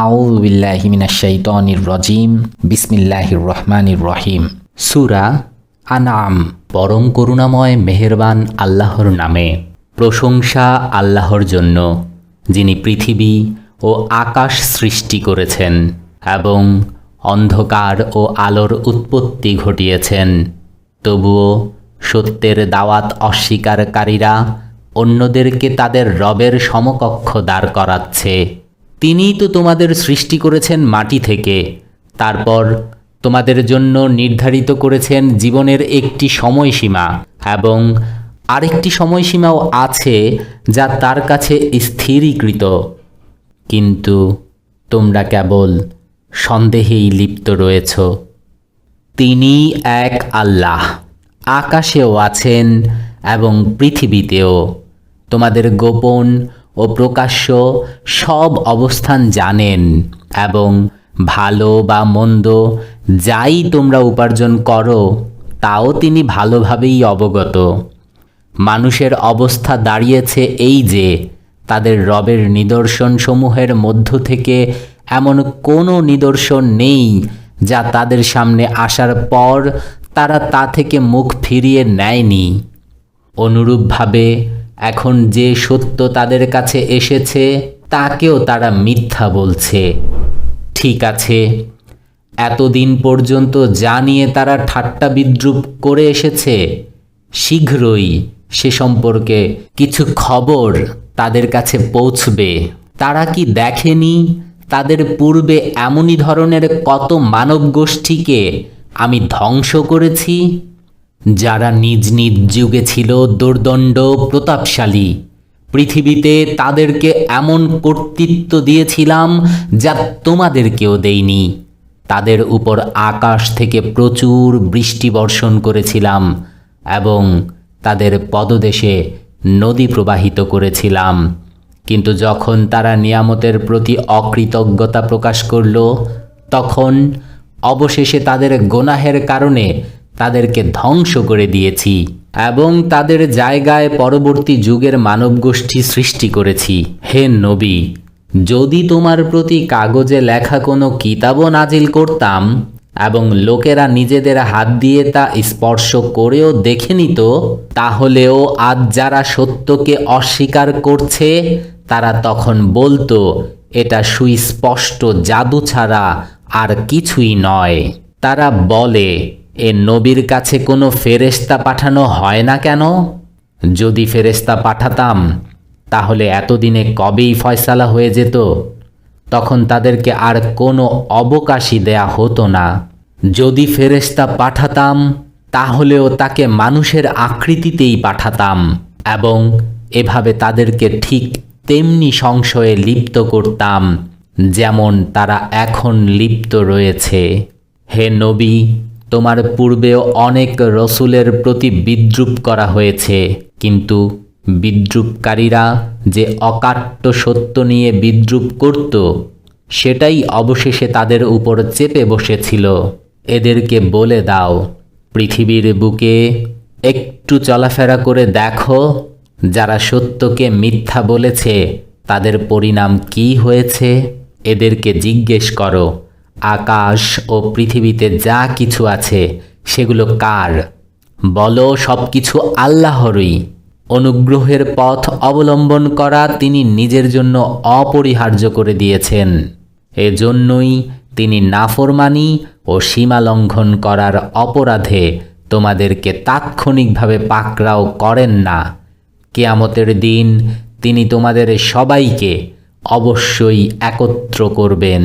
আউযু বিল্লাহি মিনাশ শাইতানির রাজিম। বিসমিল্লাহির রহমানির রহিম। সূরা আনআম। পরম করুণাময় মেহেরবান আল্লাহর নামে। প্রশংসা আল্লাহর জন্য, যিনি পৃথিবী ও আকাশ সৃষ্টি করেছেন এবং অন্ধকার ও আলোর উৎপত্তি ঘটিয়েছেন। তবুও সত্যের দাওয়াত অস্বীকারীরা অন্যদেরকে তাদের রবের সমকক্ষ দাঁড় করাচ্ছে। তিনিই তো তোমাদের সৃষ্টি করেছেন মাটি থেকে, তারপর তোমাদের জন্য নির্ধারিত করেছেন জীবনের একটি সময়সীমা এবং আরেকটি সময়সীমাও আছে যা তার কাছে স্থিরীকৃত। কিন্তু তোমরা কেবল সন্দেহেই লিপ্ত রয়েছ। তিনি এক আল্লাহ, আকাশেও আছেন এবং পৃথিবীতেও। তোমাদের গোপন ও প্রকাশ্য সব অবস্থান জানেন এবং ভালো বা মন্দ যাই তোমরা উপার্জন করো তাও তিনি ভালোভাবেই অবগত। মানুষের অবস্থা দাঁড়িয়েছে এই যে, তাদের রবের নিদর্শনসমূহের মধ্য থেকে এমন কোনো নিদর্শন নেই যা তাদের সামনে আসার পর তারা তা থেকে মুখ ফিরিয়ে নেয়নি। অনুরূপভাবে এখন যে সত্য তাদের কাছে এসেছে তাকেও তারা মিথ্যা বলছে। ঠিক আছে, এতদিন পর্যন্ত যা নিয়ে তারা ঠাট্টা বিদ্রূপ করে এসেছে, শীঘ্রই সে সম্পর্কে কিছু খবর তাদের কাছে পৌঁছবে। তারা কি দেখেনি তাদের পূর্বে এমনই ধরনের কত মানব গোষ্ঠীকে আমি ধ্বংস করেছি, যারা নিজ নিজ যুগে ছিল দুর্দণ্ড প্রতাপশালী। পৃথিবীতে তাদেরকে এমন কর্তৃত্ব দিয়েছিলাম যা তোমাদেরকেও দেইনি। তাদের উপর আকাশ থেকে প্রচুর বৃষ্টি বর্ষণ করেছিলাম এবং তাদের পদদেশে নদী প্রবাহিত করেছিলাম। কিন্তু যখন তারা নিয়ামতের প্রতি অকৃতজ্ঞতা প্রকাশ করল, তখন অবশেষে তাদের গোনাহের কারণে তাদেরকে ধ্বংস করে দিয়েছি এবং তাদের জায়গায় পরবর্তী যুগের মানবগোষ্ঠী সৃষ্টি করেছি। হে নবী, যদি তোমার প্রতি কাগজে লেখা কোনো কিতাবও নাজিল করতাম এবং লোকেরা নিজেদের হাত দিয়ে তা স্পর্শ করেও দেখে নিত, তাহলেও আজ যারা সত্যকে অস্বীকার করছে তারা তখন বলতো, এটা সুস্পষ্ট জাদু ছাড়া আর কিছুই নয়। তারা বলে, এ নবীর কাছে কোনো ফেরেশতা পাঠানো হয় না কেন? যদি ফেরেশতা পাঠাতাম তাহলে এতদিনে কবেই ফয়সালা হয়ে যেত। তখন তাদেরকে আর কোনো অবকাশই দেয়া হতো না। যদি ফেরেশতা পাঠাতাম তাহলেও তাকে মানুষের আকৃতিতেই পাঠাতাম এবং এভাবে তাদেরকে ঠিক তেমনি সংশয়ে লিপ্ত করতাম যেমন তারা এখন লিপ্ত রয়েছে। হে নবী, তোমার পূর্বেও অনেক রসুলের প্রতি বিদ্রূপ করা হয়েছে, কিন্তু বিদ্রূপকারীরা যে অকাট্য সত্য নিয়ে বিদ্রূপ করত সেটাই অবশেষে তাদের উপর চেপে বসেছিল। এদেরকে বলে দাও, পৃথিবীর বুকে একটু চলাফেরা করে দেখো, যারা সত্যকে মিথ্যা বলেছে তাদের পরিণাম কি হয়েছে। এদেরকে জিজ্ঞেস করো, আকাশ ও পৃথিবীতে যা কিছু আছে সেগুলো কার? বলো, সব কিছু আল্লাহরই। অনুগ্রহের পথ অবলম্বন করা তিনি নিজের জন্য অপরিহার্য করে দিয়েছেন। এজন্যই তিনি নাফরমানি ও সীমা লঙ্ঘন করার অপরাধে তোমাদেরকে তাৎক্ষণিকভাবে পাকড়াও করেন না। কিয়ামতের দিন তিনি তোমাদের সবাইকে অবশ্যই একত্র করবেন।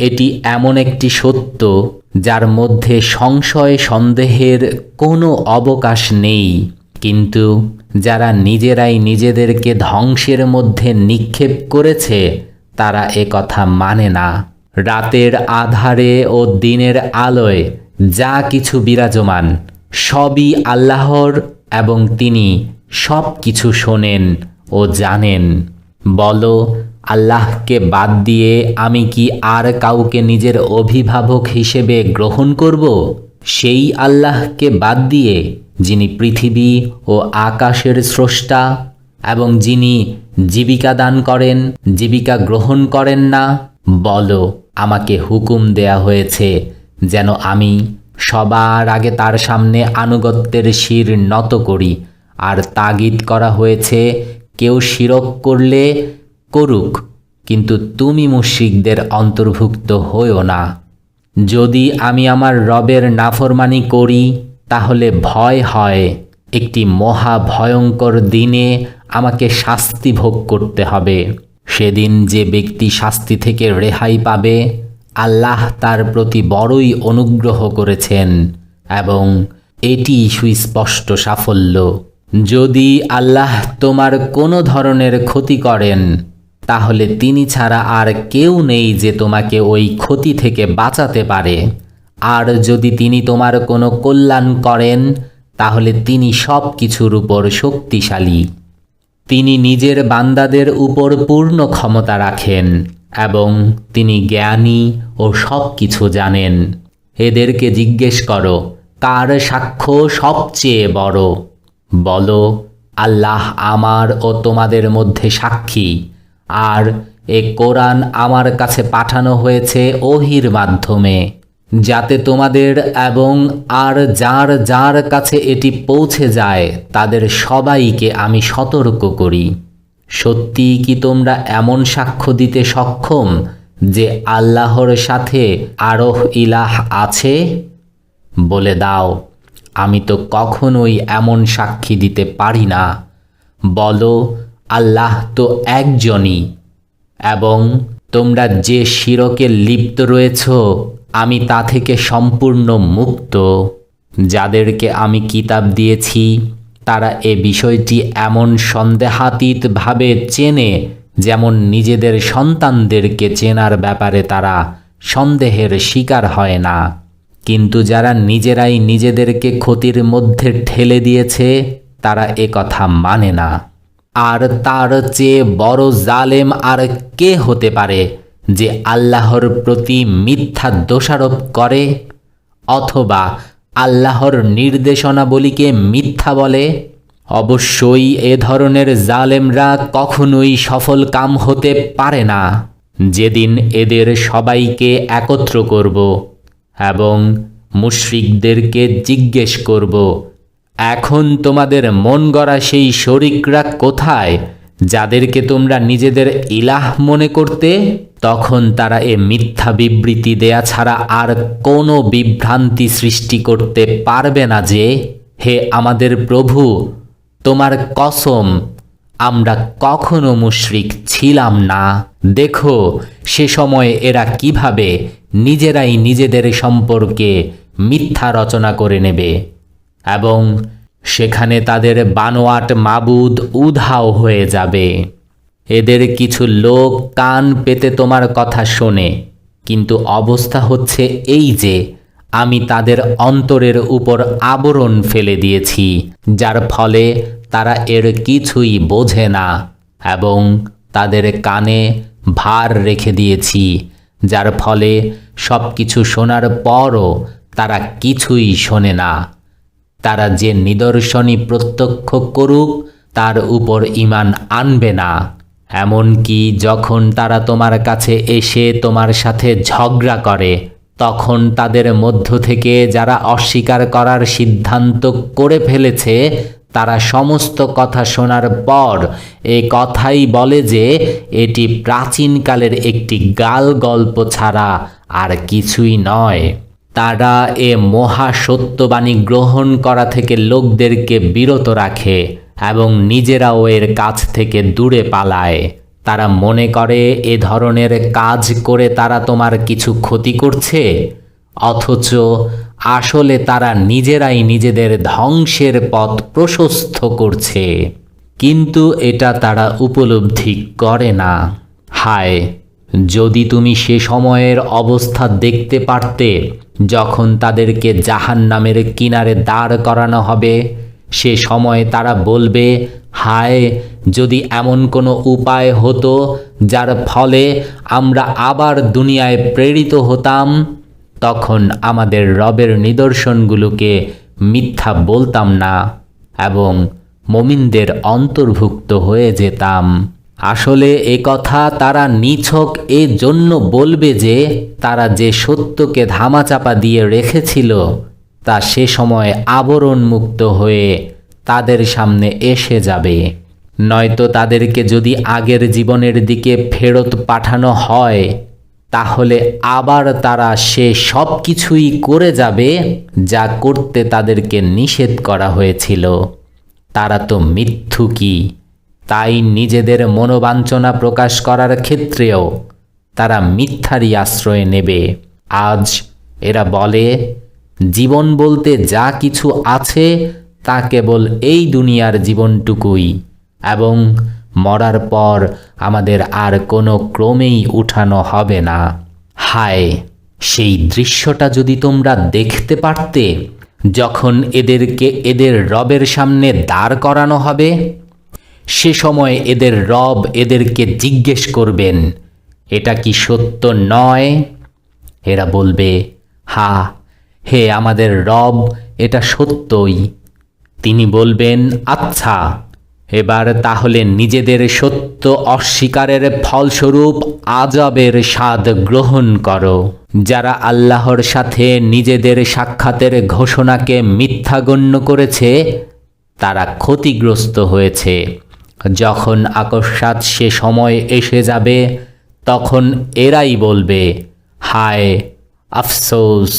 এটি এমন একটি সত্য যার মধ্যে সংশয় সন্দেহের কোনো অবকাশ নেই, কিন্তু যারা নিজেরাই নিজেদেরকে ধ্বংসের মধ্যে নিক্ষেপ করেছে তারা এ কথা মানে না। রাতের আধারে ও দিনের আলোয় যা কিছু বিরাজমান সবই আল্লাহর এবং তিনি সব কিছু শোনেন ও জানেন। বলো, আল্লাহকে বাদ দিয়ে আমি কি আর কাউকে নিজের অভিভাবক হিসেবে গ্রহণ করব? সেই আল্লাহকে বাদ দিয়ে যিনি পৃথিবী ও আকাশের স্রষ্টা এবং যিনি জীবিকা দান করেন, জীবিকা গ্রহণ করেন না। বলো, আমাকে হুকুম দেয়া হয়েছে যেন আমি সবার আগে তার সামনে আনুগত্যের শির নত করি, আর তাগিদ করা হয়েছে কেউ শিরক করলে করুক, কিন্তু তুমি মুশরিকদের অন্তর্ভুক্ত হইও না। যদি আমি আমার রবের নাফরমানি করি তাহলে ভয় হয় একটি মহা ভয়ঙ্কর দিনে আমাকে শাস্তি ভোগ করতে হবে। সেদিন যে ব্যক্তি শাস্তি থেকে রেহাই পাবে, আল্লাহ তার প্রতি বড়ই অনুগ্রহ করেছেন এবং এটি সুস্পষ্ট সাফল্য। যদি আল্লাহ তোমার কোনো ধরনের ক্ষতি করেন তাহলে তিনি ছাড়া আর কেউ নেই যে তোমাকে ওই ক্ষতি থেকে বাঁচাতে পারে, আর যদি তিনি তোমার কোনো কল্যাণ করেন তাহলে তিনি সব কিছুর উপর শক্তিশালী। তিনি নিজের বান্দাদের উপর পূর্ণ ক্ষমতা রাখেন এবং তিনি জ্ঞানী ও সব কিছু জানেন। এদেরকে জিজ্ঞেস করো, কার সাক্ষ্য সবচেয়ে বড়? বলো, আল্লাহ আমার ও তোমাদের মধ্যে সাক্ষী, আর এ কোরআন আমার কাছে পাঠানো হয়েছে ওহীর মাধ্যমে, যাতে তোমাদের এবং আর যার যার কাছে এটি পৌঁছে যায় তাদের সবাইকে আমি সতর্ক করি। সত্যি কি তোমরা এমন সাক্ষ্য দিতে সক্ষম যে আল্লাহর সাথে আরো ইলাহ আছে? বলে দাও, আমি তো কখনোই এমন সাক্ষী দিতে পারি না। বলো, আল্লাহ তো একজনই, এবং তোমরা যে শিরকে লিপ্ত রয়েছ আমি তা থেকে সম্পূর্ণ মুক্ত। যাদেরকে আমি কিতাব দিয়েছি তারা এ বিষয়টি এমন সন্দেহাতীতভাবে চেনে যেমন নিজেদের সন্তানদেরকে চেনার ব্যাপারে তারা সন্দেহের শিকার হয় না। কিন্তু যারা নিজেরাই নিজেদেরকে ক্ষতির মধ্যে ঠেলে দিয়েছে তারা এ কথা মানে না। আর তার চেয়ে বড় জালেম আর কে হতে পারে যে আল্লাহর প্রতি মিথ্যা দোষারোপ করে অথবা আল্লাহর নির্দেশনাবলীকে মিথ্যা বলে? অবশ্যই এ ধরনের জালেমরা কখনোই সফল কাম হতে পারে না। যেদিন এদের সবাইকে একত্র করব এবং মুশরিকদেরকে জিজ্ঞেস করব, এখন তোমাদের মন গড়া সেই শরিকরা কোথায় যাদেরকে তোমরা নিজেদের ইলাহ মনে করতে? তখন তারা এ মিথ্যা বিবৃতি দেয়া ছাড়া আর কোনো বিভ্রান্তি সৃষ্টি করতে পারবে না যে, হে আমাদের প্রভু, তোমার কসম, আমরা কখনো মুশরিক ছিলাম না। দেখো সে সময় এরা কিভাবে নিজেরাই নিজেদের সম্পর্কে মিথ্যা রচনা করে নেবে এবং সেখানে তাদের বানোয়াট মাবুদ উধাও হয়ে যাবে। এদের কিছু লোক কান পেতে তোমার কথা শোনে, কিন্তু অবস্থা হচ্ছে এই যে আমি তাদের অন্তরের উপর আবরণ ফেলে দিয়েছি, যার ফলে তারা এর কিছুই বোঝে না, এবং তাদের কানে ভার রেখে দিয়েছি, যার ফলে সব কিছু শোনার পরও তারা কিছুই শোনে না। তারা যে নিদর্শনই প্রত্যক্ষ করুক তার উপর ঈমান আনবে না। এমনকি যখন তারা তোমার কাছে এসে তোমার সাথে ঝগড়া করে, তখন তাদের মধ্য থেকে যারা অস্বীকার করার সিদ্ধান্ত করে ফেলেছে তারা সমস্ত কথা শোনার পর এ কথাই বলে যে এটি প্রাচীনকালের একটি গাল গল্প ছাড়া আর কিছুই নয়। তারা এ মহা সত্যবাণী গ্রহণ করা থেকে লোকদেরকে বিরত রাখে এবং নিজেরাও এর কাছ থেকে দূরে পালায়। তারা মনে করে এ ধরনের কাজ করে তারা তোমার কিছু ক্ষতি করছে, অথচ আসলে তারা নিজেরাই নিজেদের ধ্বংসের পথ প্রশস্ত করছে, কিন্তু এটা তারা উপলব্ধি করে না। হায়, যদি তুমি সে সময়ের অবস্থা দেখতে পারতে যখন তাদেরকে জাহান্নামের কিনারে দাঁড় করানো হবে, সে সময় তারা বলবে, হায়, যদি এমন কোনো উপায় হতো যার ফলে আমরা আবার দুনিয়ায় প্রেরিত হতাম, তখন আমাদের রবের নিদর্শনগুলোকে মিথ্যা বলতাম না এবং মুমিনদের অন্তর্ভুক্ত হয়ে যেতাম। আসলে এ কথা তারা নিছক এ জন্য বলবে যে তারা যে সত্যকে ধামাচাপা দিয়ে রেখেছিল তা সে সময় আবরণমুক্ত হয়ে তাদের সামনে এসে যাবে। নয়তো তাদেরকে যদি আগের জীবনের দিকে ফেরত পাঠানো হয় তাহলে আবার তারা সে সব কিছুই করে যাবে যা করতে তাদেরকে নিষেধ করা হয়েছিল। তারা তো মিথ্যুকী, তাই নিজেদের মনোবাঞ্ছনা প্রকাশ করার ক্ষেত্রেও তারা মিথ্যারই আশ্রয় নেবে। আজ এরা বলে, জীবন বলতে যা কিছু আছে তা কেবল এই দুনিয়ার জীবনটুকুই, এবং মরার পর আমাদের আর কোনো ক্রমেই উঠানো হবে না। হায়, সেই দৃশ্যটা যদি তোমরা দেখতে পারতে যখন এদেরকে এদের রবের সামনে দাঁড় করানো হবে। সে সময় এদের রব এদেরকে জিজ্ঞেস করবেন, এটা কি সত্য নয়? এরা বলবে, হ্যাঁ হে আমাদের রব, এটা সত্যই। তিনি বলবেন, আচ্ছা, এবার তাহলে নিজেদের সত্য অস্বীকারের ফলস্বরূপ আযাবের স্বাদ গ্রহণ করো। যারা আল্লাহর সাথে নিজেদের সাক্ষাতের ঘোষণাকে মিথ্যা গণ্য করেছে তারা ক্ষতিগ্রস্ত হয়েছে। যখন আকস্মাৎ সে সময় এসে যাবে তখন এরাই বলবে, হায় আফসোস,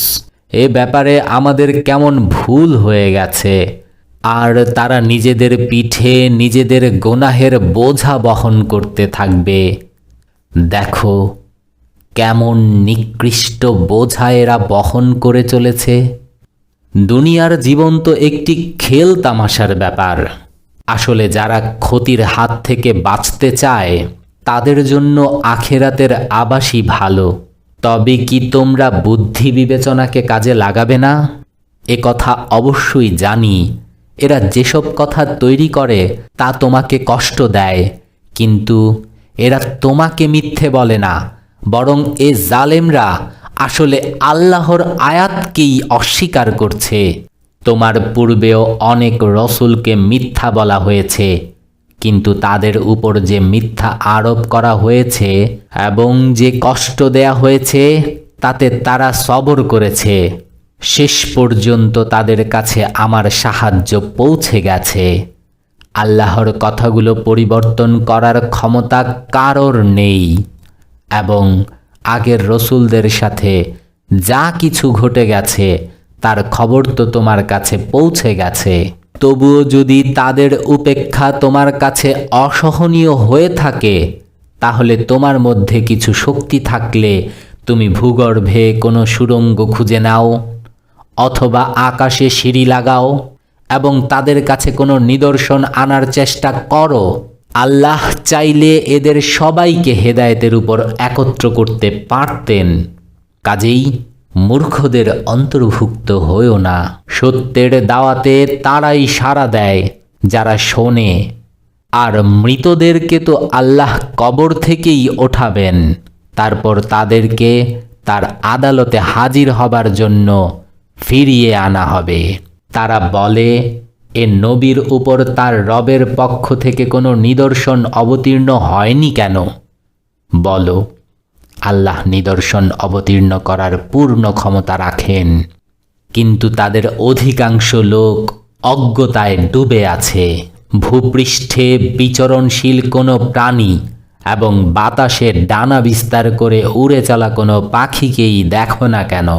এ ব্যাপারে আমাদের কেমন ভুল হয়ে গেছে। আর তারা নিজেদের পিঠে নিজেদের গুনাহের বোঝা বহন করতে থাকবে। দেখো কেমন নিকৃষ্ট বোঝা এরা বহন করে চলেছে। দুনিয়ার জীবন তো একটি খেল তামাশার ব্যাপার। আসলে যারা ক্ষতির হাত থেকে বাঁচতে চায় তাদের জন্য আখেরাতের আবাসই ভালো। তবে কি তোমরা বুদ্ধি বিবেচনাকে কাজে লাগাবে না? এ কথা অবশ্যই জানি এরা যেসব কথা তৈরি করে তা তোমাকে কষ্ট দেয়, কিন্তু এরা তোমাকে মিথ্যে বলে না, বরং এ জালেমরা আসলে আল্লাহর আয়াতকেই অস্বীকার করছে। তোমার পূর্বেও অনেক রসুলকে মিথ্যা বলা হয়েছে, কিন্তু তাদের উপর যে মিথ্যা আরোপ করা হয়েছে এবং যে কষ্ট দেয়া হয়েছে তাতে তারা সবর করেছে। শেষ পর্যন্ত তাদের কাছে আমার সাহায্য পৌঁছে গেছে। আল্লাহর কথাগুলো পরিবর্তন করার ক্ষমতা কারোর নেই, এবং আগের রসুলদের সাথে যা কিছু ঘটে গেছে তার খবর তো তোমার কাছে পৌঁছে গেছে। তবুও যদি তাদের উপেক্ষা তোমার কাছে অসহনীয় হয়ে থাকে তাহলে তোমার মধ্যে কিছু শক্তি থাকলে তুমি ভূগর্ভে কোনো সুড়ঙ্গ খুঁজে নাও, অথবা আকাশে সিঁড়ি লাগাও এবং তাদের কাছে কোনো নিদর্শন আনার চেষ্টা করো। আল্লাহ চাইলে এদের সবাইকে হেদায়েতের উপর একত্র করতে পারতেন। কাজেই মূর্খদের অন্তর্ভুক্ত হয়েও না। সত্যের দাওয়াতে তারাই সাড়া দেয় যারা শোনে, আর মৃতদেরকে তো আল্লাহ কবর থেকেই ওঠাবেন, তারপর তাদেরকে তার আদালতে হাজির হবার জন্য ফিরিয়ে আনা হবে। তারা বলে, এ নবীর উপর তার রবের পক্ষ থেকে কোনো নিদর্শন অবতীর্ণ হয়নি কেন? বলো, আল্লাহ নিদর্শন অবতীর্ণ করার পূর্ণ ক্ষমতা রাখেন, কিন্তু তাদের অধিকাংশ লোক অজ্ঞতায় ডুবে আছে। ভূপৃষ্ঠে বিচরণশীল কোনো প্রাণী এবং বাতাসে ডানা বিস্তার করে উড়ে চলা কোনো পাখিকেই দেখো না কেন,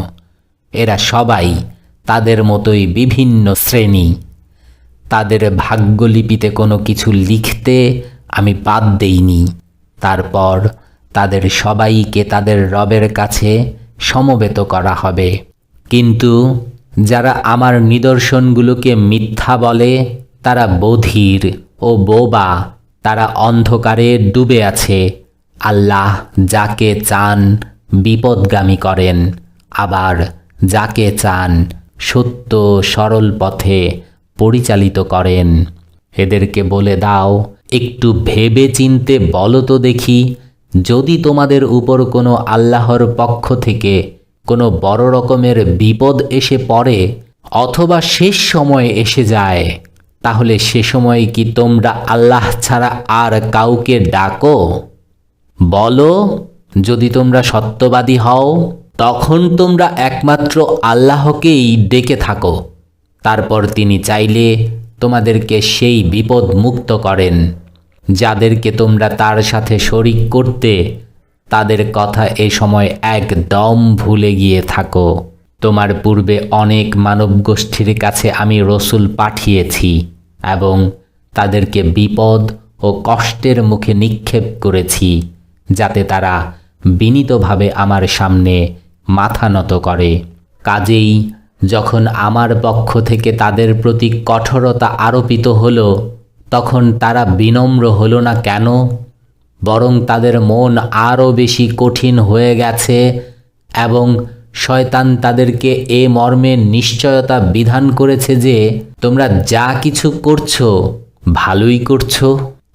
এরা সবাই তাদের মতোই বিভিন্ন শ্রেণী। তাদের ভাগ্যলিপিতে কোনো কিছু লিখতে আমি বাদ দেইনি। তারপর তাদের সবাইকে তাদের রবের কাছে সমবেত করা হবে। কিন্তু যারা আমার নিদর্শনগুলোকে মিথ্যা বলে তারা বধির ও বোবা, তারা অন্ধকারে ডুবে আছে। আল্লাহ যাকে চান বিপদগামী করেন, আবার যাকে চান সত্য সরল পথে পরিচালিত করেন। এদেরকে বলে দাও, একটু ভেবে চিনতে বলো তো দেখি, যদি তোমাদের উপর কোনো আল্লাহর পক্ষ থেকে কোনো বড় রকমের বিপদ এসে পড়ে অথবা শেষ সময় এসে যায়, তাহলে সে সময় কি তোমরা আল্লাহ ছাড়া আর কাউকে ডাকো? বলো, যদি তোমরা সত্যবাদী হও তখন তোমরা একমাত্র আল্লাহকেই ডেকে থাকো। তারপর তিনি চাইলে তোমাদেরকে সেই বিপদ মুক্ত করেন যাদেরকে তোমরা তার সাথে শরিক করতে, তাদের কথা এ সময় একদম ভুলে গিয়ে থাকো। তোমার পূর্বে অনেক মানব গোষ্ঠীর কাছে আমি রসুল পাঠিয়েছি এবং তাদেরকে বিপদ ও কষ্টের মুখে নিক্ষেপ করেছি, যাতে তারা বিনীতভাবে আমার সামনে মাথা নত করে। কাজেই যখন আমার পক্ষ থেকে তাদের প্রতি কঠোরতা আরোপিত হলো, তখন তারা বিনম্র হলো না কেন? বরং তাদের মন আরও বেশি কঠিন হয়ে গেছে এবং শয়তান তাদেরকে এ মর্মে নিশ্চয়তা বিধান করেছে যে তোমরা যা কিছু করছো ভালোই করছো।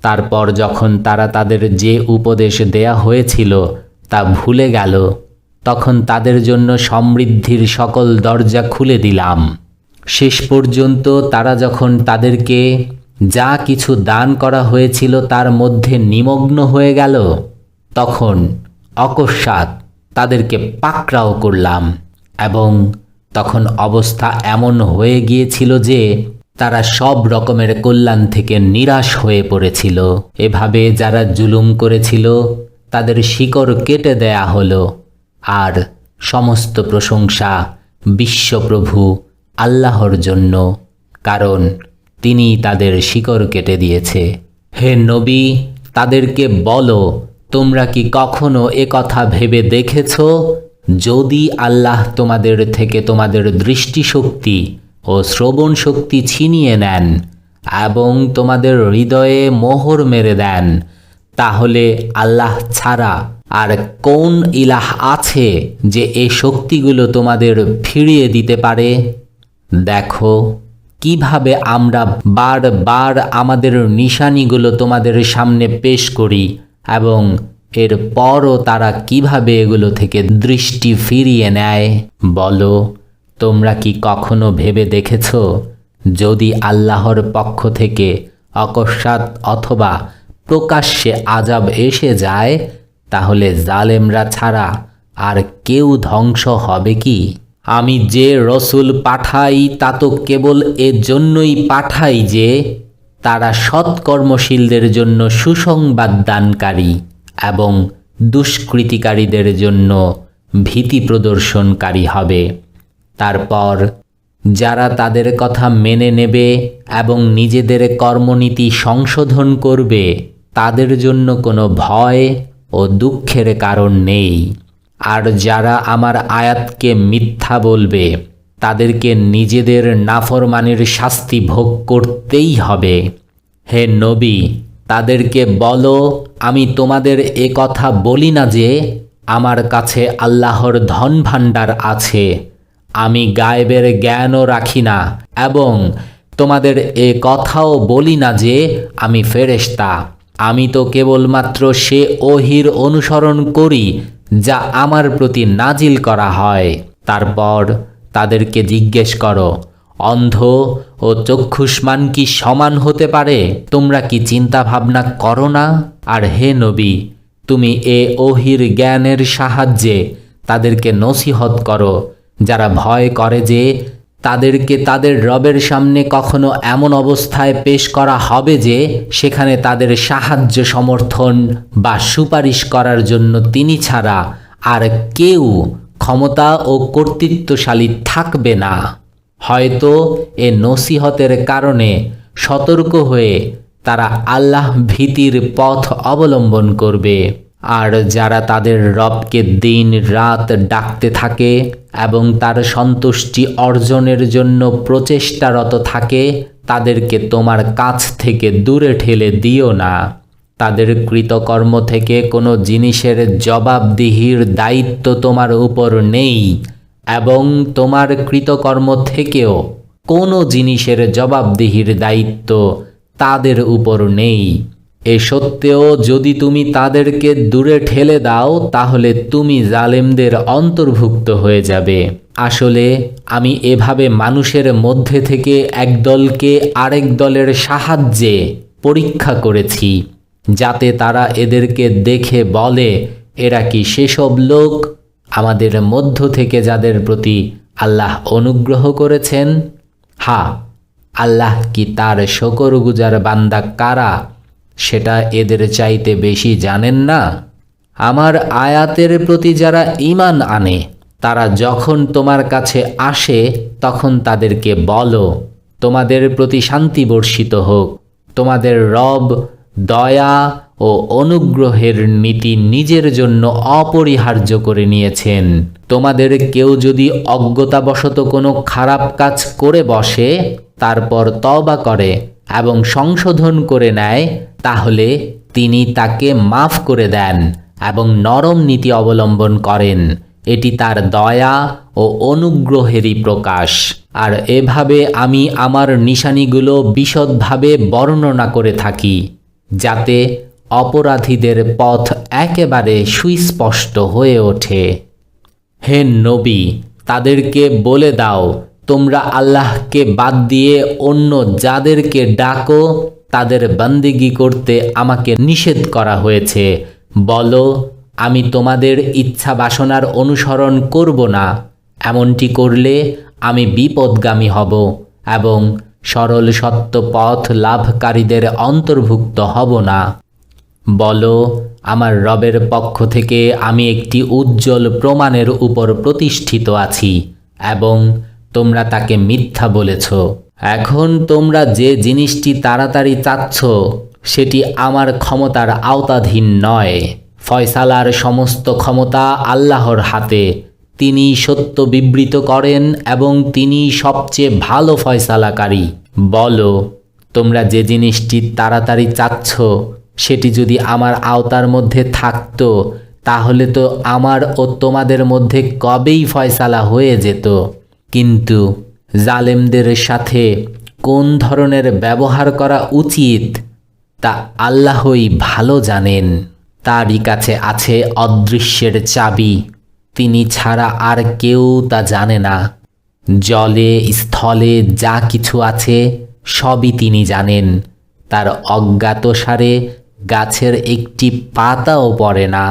তারপর যখন তারা তাদের যে উপদেশ দেয়া হয়েছিল তা ভুলে গেল, তখন তাদের জন্য সমৃদ্ধির সকল দরজা খুলে দিলাম। শেষ পর্যন্ত তারা যখন তাদেরকে যা কিছু দান করা হয়েছিল তার মধ্যে নিমগ্ন হয়ে গেল, তখন অকস্মাৎ তাদেরকে পাকড়াও করলাম এবং তখন অবস্থা এমন হয়ে গিয়েছিল যে তারা সব রকমের কল্যাণ থেকে নিরাশ হয়ে পড়েছিল। এভাবে যারা জুলুম করেছিল তাদের শিকড় কেটে দেয়া হলো। আর সমস্ত প্রশংসা বিশ্বপ্রভু আল্লাহর জন্য, কারণ তিনি তাদের শিকড় কেটে দিয়েছে। হে নবী, তাদেরকে বলো, তোমরা কি কখনো এ কথা ভেবে দেখেছ, যদি আল্লাহ তোমাদের থেকে তোমাদের দৃষ্টিশক্তি ও শ্রবণ শক্তি ছিনিয়ে নেন এবং তোমাদের হৃদয়ে মোহর মেরে দেন, তাহলে আল্লাহ ছাড়া আর কোন ইলাহ আছে যে এই শক্তিগুলো তোমাদের ফিরিয়ে দিতে পারে? দেখো কিভাবে আমরা বারবার আমাদের নিশানিগুলো তোমাদের সামনে পেশ করি এবং এরপরও তারা কিভাবে এগুলো থেকে দৃষ্টি ফিরিয়ে নেয়। বলো, তোমরা কি কখনো ভেবে দেখেছ, যদি আল্লাহর পক্ষ থেকে অকস্মাৎ অথবা প্রকাশ্যে আযাব এসে যায়, তাহলে জালেমরা ছাড়া আর কেউ ধ্বংস হবে কি? আমি যে রসুল পাঠাই তা তো কেবল এজন্যই পাঠাই যে তারা সৎকর্মশীলদের জন্য সুসংবাদ দানকারী এবং দুষ্কৃতিকারীদের জন্য ভীতি প্রদর্শনকারী হবে। তারপর যারা তাদের কথা মেনে নেবে এবং নিজেদের কর্মনীতি সংশোধন করবে, তাদের জন্য কোনো ভয় ও দুঃখের কারণ নেই। আর যারা আমার আয়াতকে মিথ্যা বলবে, তাদেরকে নিজেদের নাফরমানির শাস্তি ভোগ করতেই হবে। হে নবী, তাদেরকে বলো, আমি তোমাদের এ কথা বলি না যে আমার কাছে আল্লাহর ধন ভাণ্ডার আছে, আমি গায়েবের জ্ঞানও রাখি না, এবং তোমাদের এ কথাও বলি না যে আমি ফেরেশতা। আমি তো কেবলমাত্র সে ওহির অনুসরণ করি যা আমার প্রতি নাজিল করা হয়। তারপর তাদেরকে জিজ্ঞেস করো, অন্ধ ও চক্ষুষ্মান কি সমান হতে পারে? তোমরা কি চিন্তা ভাবনা করো না? আর হে নবী, তুমি এ ওহির জ্ঞানের সাহায্যে তাদেরকে নসিহত করো, যারা ভয় করে যে তাদেরকে তাদের রবের সামনে কখনো এমন অবস্থায় পেশ করা হবে যে সেখানে তাদের সাহায্য সমর্থন বা সুপারিশ করার জন্য তিনি ছাড়া আর কেউ ক্ষমতা ও কর্তৃত্বশালী থাকবে না। হয়তো এ নসিহতের কারণে সতর্ক হয়ে তারা আল্লাহ ভীতির পথ অবলম্বন করবে। আর যারা তাদের রবকে দিন রাত ডাকতে থাকে এবং তার সন্তুষ্টি অর্জনের জন্য প্রচেষ্টারত থাকে, তাদেরকে তোমার কাছ থেকে দূরে ঠেলে দিও না। তাদের কৃতকর্ম থেকে কোনো জিনিসের জবাবদিহির দায়িত্ব তোমার উপর নেই এবং তোমার কৃতকর্ম থেকেও কোনো জিনিসের জবাবদিহির দায়িত্ব তাদের উপর নেই। এ সত্ত্বেও যদি তুমি তাদেরকে দূরে ঠেলে দাও তাহলে তুমি জালেমদের অন্তর্ভুক্ত হয়ে যাবে। আসলে আমি এভাবে মানুষের মধ্যে থেকে এক দলকে আরেক দলের সাহায্যে পরীক্ষা করেছি, যাতে তারা এদেরকে দেখে বলে, এরা কি সেসব লোক আমাদের মধ্য থেকে যাদের প্রতি আল্লাহ অনুগ্রহ করেছেন? হ্যাঁ, আল্লাহ কি তার শুকরগুজার বান্দা কারা সেটা এদের চাইতে বেশি জানেন না? আমার আয়াতের প্রতি যারা ঈমান আনে তারা যখন তোমার কাছে আসে তখন তাদেরকে বলো, তোমাদের প্রতি শান্তি বর্ষিত হোক। তোমাদের রব দয়া ও অনুগ্রহের নীতি নিজের জন্য অপরিহার্য করে নিয়েছেন। তোমাদের কেউ যদি অজ্ঞতাবশত কোনো খারাপ কাজ করে বসে, তারপর তওবা করে এবং সংশোধন করে নেয়, তাহলে তিনি তাকে মাফ করে দেন এবং নরম নীতি অবলম্বন করেন। এটি তার দয়া ও অনুগ্রহেরই প্রকাশ। আর এভাবে আমি আমার নিশানিগুলো বিশদভাবে বর্ণনা করে থাকি, যাতে অপরাধীদের পথ একেবারে সুস্পষ্ট হয়ে ওঠে। হে নবী, তাদেরকে বলে দাও, তোমরা আল্লাহকে বাদ দিয়ে অন্য যাদেরকে ডাকো তাদের বান্দিগি করতে আমাকে নিষেধ করা হয়েছে। বলো, আমি তোমাদের ইচ্ছা বাসনার অনুসরণ করব না। এমনটি করলে আমি বিপদগামী হব এবং সরল সত্য পথ লাভকারীদের অন্তর্ভুক্ত হব না। বলো, আমার রবের পক্ষ থেকে আমি একটি উজ্জ্বল প্রমাণের উপর প্রতিষ্ঠিত আছি এবং তোমরা তাকে মিথ্যা বলেছ। এখন তোমরা যে জিনিসটি তাড়াতাড়ি চাচ্ছ সেটি আমার ক্ষমতার আওতাধীন নয়। ফয়সালার সমস্ত ক্ষমতা আল্লাহর হাতে। তিনি সত্য বিবৃত করেন এবং তিনি সবচেয়ে ভালো ফয়সালাকারী। বলো, তোমরা যে জিনিসটি তাড়াতাড়ি চাচ্ছ সেটি যদি আমার আওতার মধ্যে থাকতো তাহলে তো আমার ও তোমাদের মধ্যে কবেই ফয়সালা হয়ে যেত। কিন্তু জালেমদের সাথে কোন ধরনের ব্যবহার করা উচিত তা আল্লাহই ভালো জানেন। তারই কাছে আছে অদৃশ্যের চাবি, তিনি ছাড়া আর কেউ তা জানে না। জলে স্থলে যা কিছু আছে সবই তিনি জানেন। তার অজ্ঞাতসারে গাছের একটি পাতাও পড়ে না।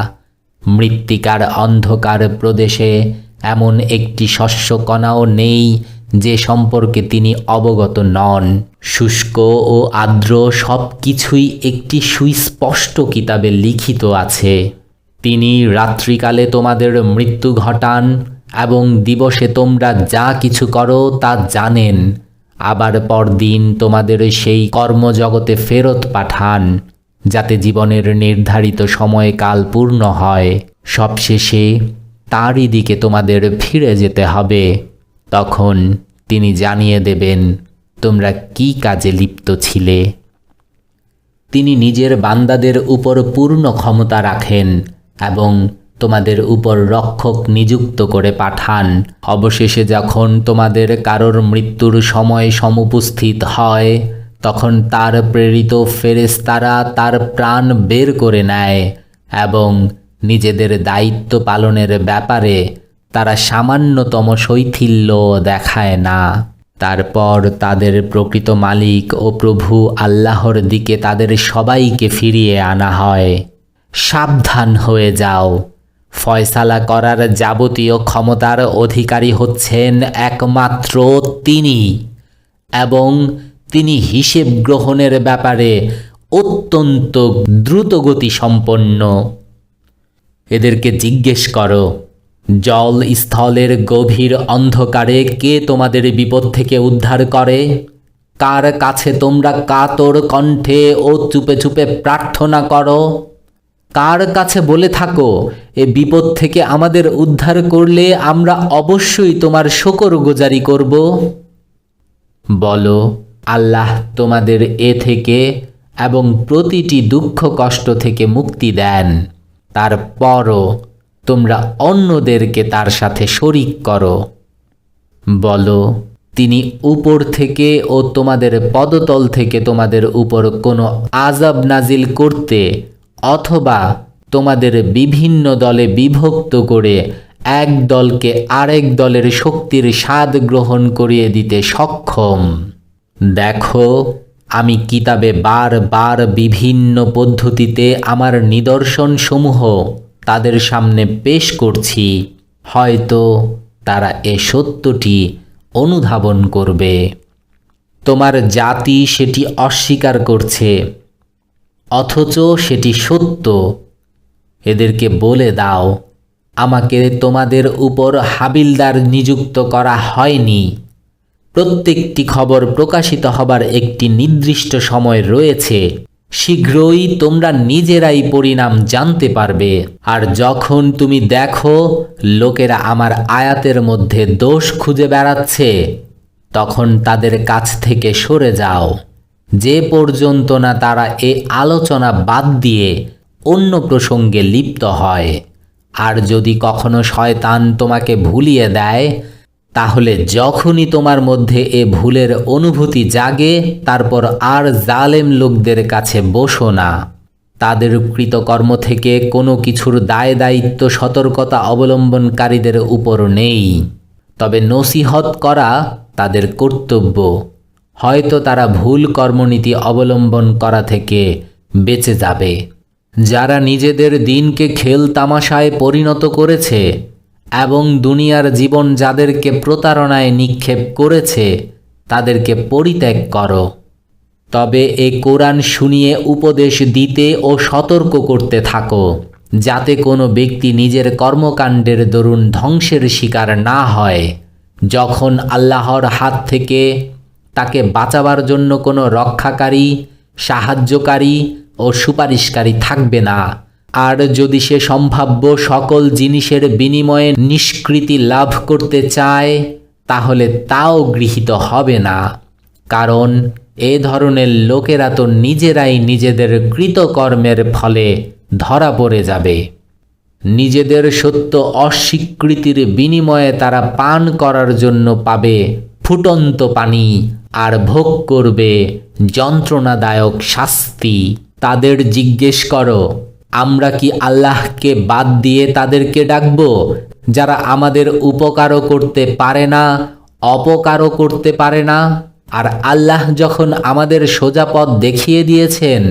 মৃত্তিকার অন্ধকার প্রদেশে এমন একটি শস্যকণাও নেই যে সম্পর্কে তিনি অবগত নন। শুষ্ক ও আর্দ্র সব কিছুই একটি সুস্পষ্ট কিতাবে লিখিত আছে। তিনি রাত্রিকালে তোমাদের মৃত্যু ঘটান এবং দিবসে তোমরা যা কিছু করো তা জানেন। আবার পরদিন তোমাদের সেই কর্মজগতে ফেরত পাঠান, যাতে জীবনের নির্ধারিত সময়কাল পূর্ণ হয়। সবশেষে তারই দিকে তোমাদের ফিরে যেতে হবে। তখন তিনি জানিয়ে দেবেন তোমরা কি কাজে লিপ্ত ছিলে। তিনি নিজের বান্দাদের উপর পূর্ণ ক্ষমতা রাখেন এবং তোমাদের উপর রক্ষক নিযুক্ত করে পাঠান। অবশেষে যখন তোমাদের কারোর মৃত্যুর সময় সমুপস্থিত হয়, তখন তার প্রেরিত ফেরেশতারা তার প্রাণ বের করে নেয় এবং নিজেদের দায়িত্ব পালনের ব্যাপারে তারা সামান্যতম শৈথিল্য দেখায় না। তারপর তাদের প্রকৃত মালিক ও প্রভু আল্লাহর দিকে তাদের সবাইকে ফিরিয়ে আনা হয়। সাবধান হয়ে যাও, ফয়সালা করার যাবতীয় ক্ষমতার অধিকারী হচ্ছেন একমাত্র তিনি এবং তিনি হিসেব গ্রহণের ব্যাপারে অত্যন্ত দ্রুতগতি সম্পন্ন। এদেরকে জিজ্ঞেস করো, জল স্থলের গভীর অন্ধকারে কে তোমাদের বিপদ থেকে উদ্ধার করে? কার কাছে তোমরা কাতর কণ্ঠে ও চুপে চুপে প্রার্থনা করো? কার কাছে বলে থাকো, এ বিপদ থেকে আমাদের উদ্ধার করলে আমরা অবশ্যই তোমার শুকরগুজারি করব? বলো, আল্লাহ তোমাদের এ থেকে এবং প্রতিটি দুঃখ কষ্ট থেকে মুক্তি দেন। তারপরও তোমরা অন্যদেরকে তার সাথে শরিক করো। বলো, তিনি উপর থেকে ও তোমাদের পদতল থেকে তোমাদের উপর কোনো আযাব নাজিল করতে অথবা তোমাদের বিভিন্ন দলে বিভক্ত করে এক দলকে আরেক দলের শক্তির স্বাদ গ্রহণ করিয়ে দিতে সক্ষম। দেখো, আমি কিতাবে বারবার বিভিন্ন পদ্ধতিতে আমার নিদর্শনসমূহ তাদের সামনে পেশ করছি, হয়তো তারা এ সত্যটি অনুধাবন করবে। তোমার জাতি সেটি অস্বীকার করছে, অথচ সেটি সত্য। এদেরকে বলে দাও, আমাকে তোমাদের উপর হাবিলদার নিযুক্ত করা হয়নি। প্রত্যেকটি খবর প্রকাশিত হবার একটি নির্দিষ্ট সময় রয়েছে। শীঘ্রই তোমরা নিজেরাই পরিণাম জানতে পারবে। আর যখন তুমি দেখো লোকেরা আমার আয়াতের মধ্যে দোষ খুঁজে বেড়াচ্ছে, তখন তাদের কাছ থেকে সরে যাও, যে পর্যন্ত না তারা এ আলোচনা বাদ দিয়ে অন্য প্রসঙ্গে লিপ্ত হয়। আর যদি কখনো শয়তান তোমাকে ভুলিয়ে দেয়, তাহলে যখনই তোমার মধ্যে এ ভুলের অনুভূতি জাগে, তারপর আর জালেম লোকদের কাছে বসো না। তাদের কৃতকর্ম থেকে কোনো কিছুর দায় দায়িত্ব সতর্কতা অবলম্বনকারীদের উপর নেই, তবে নসিহত করা তাদের কর্তব্য। হয়তো তারা ভুল কর্মনীতি অবলম্বন করা থেকে বেঁচে যাবে। যারা নিজেদের দিনকে খেল তামাশায় পরিণত করেছে এবং দুনিয়ার জীবন যাদেরকে প্রতারণায় নিক্ষেপ করেছে, তাদেরকে পরিত্যাগ করো। তবে এ কোরআন শুনিয়ে উপদেশ দিতে ও সতর্ক করতে থাকো, যাতে কোনো ব্যক্তি নিজের কর্মকাণ্ডের দরুন ধ্বংসের শিকার না হয়, যখন আল্লাহর হাত থেকে তাকে বাঁচাবার জন্য কোনো রক্ষাকারী, সাহায্যকারী ও সুপারিশকারী থাকবে না। আর যদি সে সম্ভাব্য সকল জিনিসের বিনিময়ে নিষ্কৃতি লাভ করতে চায়, তাহলে তাও গৃহীত হবে না, কারণ এ ধরনের লোকেরা তো নিজেরাই নিজেদের কৃতকর্মের ফলে ধরা পড়ে যাবে। নিজেদের সত্য অস্বীকৃতির বিনিময়ে তারা পান করার জন্য পাবে ফুটন্ত পানি আর ভোগ করবে যন্ত্রণাদায়ক শাস্তি। তাদের জিজ্ঞেস করো, আমরা কি আল্লাহকে বাদ দিয়ে তাদেরকে ডাকব, যারা আমাদের উপকারও করতে পারে না, অপকারও করতে পারে না? আর আল্লাহ যখন আমাদের সোজা পথ দেখিয়ে দিয়েছেন,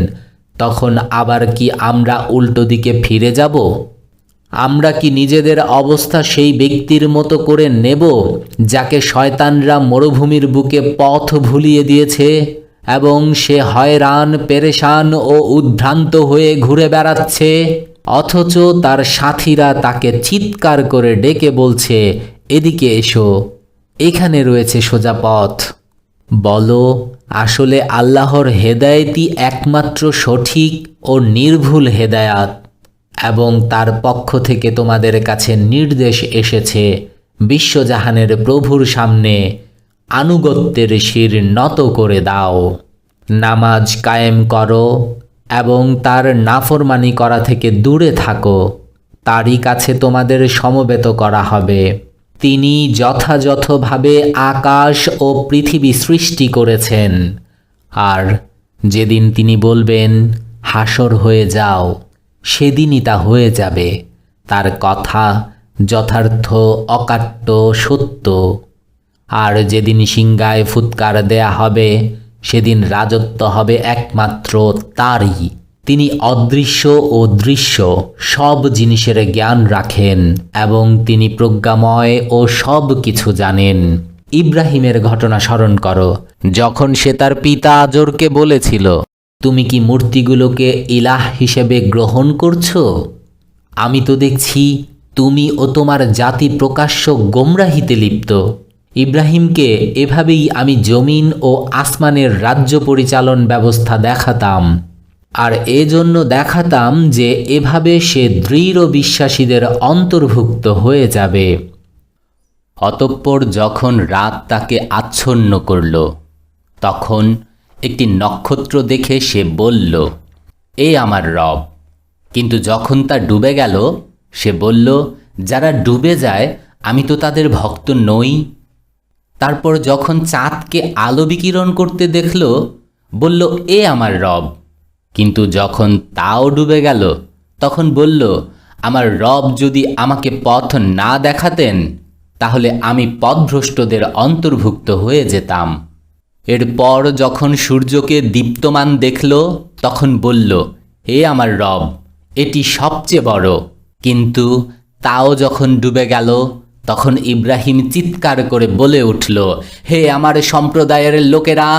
তখন আবার কি আমরা উল্টো দিকে ফিরে যাব? আমরা কি নিজেদের অবস্থা সেই ব্যক্তির মতো করে নেব, যাকে শয়তানরা মরুভূমির বুকে পথ ভুলিয়ে দিয়েছে এবং সে হয়রান, পেরেশান ও উদ্ভ্রান্ত হয়ে ঘুরে বেড়াচ্ছে, অথচ তার সাথীরা তাকে চিৎকার করে ডেকে বলছে, এদিকে এসো, এখানে রয়েছে সোজা পথ। বলো, আসলে আল্লাহর হেদায়েতই একমাত্র সঠিক ও নির্ভুল হেদায়াত, এবং তার পক্ষ থেকে তোমাদের কাছে নির্দেশ এসেছে বিশ্বজাহানের প্রভুর সামনে আনুগত্যের শির নত করে দাও, নামাজ কায়েম করো এবং তার নাফরমানি করা থেকে দূরে থাকো। তারই কাছে তোমাদের সমবেত করা হবে। তিনি যথাযথভাবে আকাশ ও পৃথিবী সৃষ্টি করেছেন, আর যেদিন তিনি বলবেন হাসর হয়ে যাও, সেদিনই তা হয়ে যাবে। তার কথা যথার্থ, অকাট্য, সত্য। আর যেদিন সিংহায় ফুৎকার দেয়া হবে, সেদিন রাজত্ব হবে একমাত্র তারই। তিনি অদৃশ্য ও দৃশ্য সব জিনিসের জ্ঞান রাখেন এবং তিনি প্রজ্ঞাময় ও সব কিছু জানেন। ইব্রাহিমের ঘটনা স্মরণ করো, যখন সে তার পিতা আজরকে বলেছিল, তুমি কি মূর্তিগুলোকে ইলাহ হিসেবে গ্রহণ করছো? আমি তো দেখছি তুমি ও তোমার জাতি প্রকাশ্য গোমরাহিতে লিপ্ত। ইব্রাহিমকে এভাবেই আমি জমিন ও আসমানের রাজ্য পরিচালন ব্যবস্থা দেখাতাম, আর এজন্য দেখাতাম যে এভাবে সে দৃঢ় বিশ্বাসীদের অন্তর্ভুক্ত হয়ে যাবে। অতঃপর যখন রাত তাকে আচ্ছন্ন করল, তখন একটি নক্ষত্র দেখে সে বলল, এ আমার রব। কিন্তু যখন তা ডুবে গেল, সে বলল, যারা ডুবে যায় আমি তো তাদের ভক্ত নই। তারপর যখন চাঁদকে আলো বিকিরণ করতে দেখল, বলল, এ আমার রব। কিন্তু যখন তাও ডুবে গেল, তখন বলল, আমার রব যদি আমাকে পথ না দেখাতেন তাহলে আমি পথভ্রষ্টদের অন্তর্ভুক্ত হয়ে যেতাম। এরপর যখন সূর্যকে দীপ্তমান দেখল, তখন বলল, হে আমার রব, এটি সবচেয়ে বড়। কিন্তু তাও যখন ডুবে গেল, তখন ইব্রাহিম চিৎকার করে বলে উঠল, হে আমার সম্প্রদায়ের লোকেরা,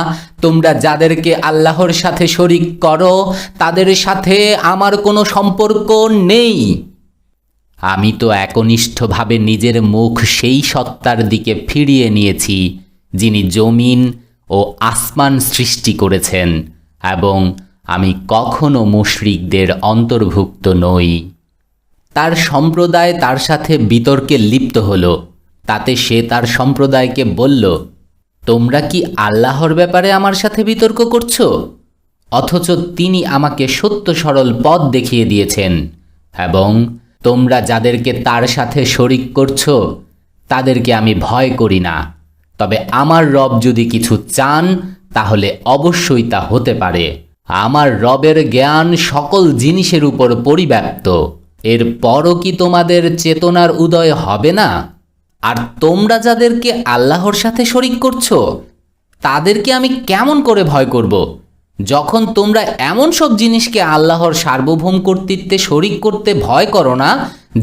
তোমরা যাদেরকে আল্লাহর সাথে শরিক করো তাদের সাথে আমার কোনো সম্পর্ক নেই। আমি তো একনিষ্ঠভাবে নিজের মুখ সেই সত্তার দিকে ফিরিয়ে নিয়েছি যিনি জমিন ও আসমান সৃষ্টি করেছেন, এবং আমি কখনো মুশরিকদের অন্তর্ভুক্ত নই। তার সম্প্রদায় তার সাথে বিতর্কে লিপ্ত হল। তাতে সে তার সম্প্রদায়কে বলল, তোমরা কি আল্লাহর ব্যাপারে আমার সাথে বিতর্ক করছো? অথচ তিনি আমাকে সত্য সরল পথ দেখিয়ে দিয়েছেন, এবং তোমরা যাদেরকে তার সাথে শরিক করছো তাদেরকে আমি ভয় করি না। তবে আমার রব যদি কিছু চান তাহলে অবশ্যই তা হতে পারে। আমার রবের জ্ঞান সকল জিনিসের উপর পরিব্যাপ্ত। এরপরও কি তোমাদের চেতনার উদয় হবে না? আর তোমরা যাদেরকে আল্লাহর সাথে শরিক করছো তাদেরকে আমি কেমন করে ভয় করব, যখন তোমরা এমন সব জিনিসকে আল্লাহর সার্বভৌম কর্তৃত্বে শরিক করতে ভয় করো না,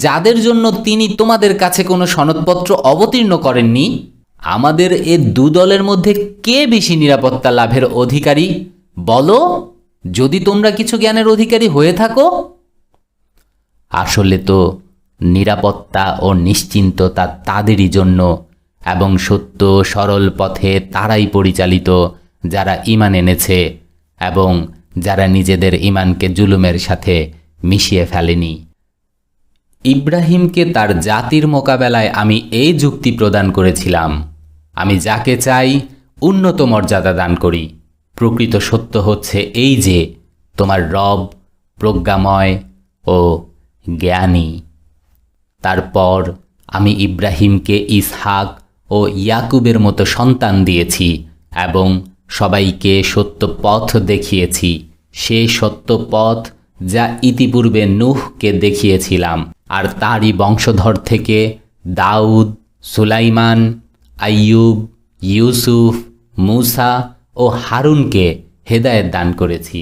যাদের জন্য তিনি তোমাদের কাছে কোনো সনদপত্র অবতীর্ণ করেননি? আমাদের এ দু দলের মধ্যে কে বেশি নিরাপত্তা লাভের অধিকারী বলো, যদি তোমরা কিছু জ্ঞানের অধিকারী হয়ে থাকো। আসলে তো নিরাপত্তা ও নিশ্চিন্ততা তাদেরই জন্য, এবং সত্য সরল পথে তারাই পরিচালিত যারা ঈমান এনেছে এবং যারা নিজেদের ঈমানকে জুলুমের সাথে মিশিয়ে ফেলেনি। ইব্রাহিমকে তার জাতির মোকাবেলায় আমি এই যুক্তি প্রদান করেছিলাম, আমি যাকে চাই উন্নত মর্যাদা দান করি। প্রকৃত সত্য হচ্ছে এই যে তোমার রব প্রজ্ঞাময় ও জ্ঞানী। তারপর আমি ইব্রাহিমকে ইসহাক ও ইয়াকুবের মতো সন্তান দিয়েছি এবং সবাইকে সত্য পথ দেখিয়েছি, সে সত্য পথ যা ইতিপূর্বে নূহকে দেখিয়েছিলাম। আর তারই বংশধর থেকে দাউদ, সুলাইমান, আইয়ুব, ইউসুফ, মুসা ও হারুনকে হেদায়েত দান করেছি।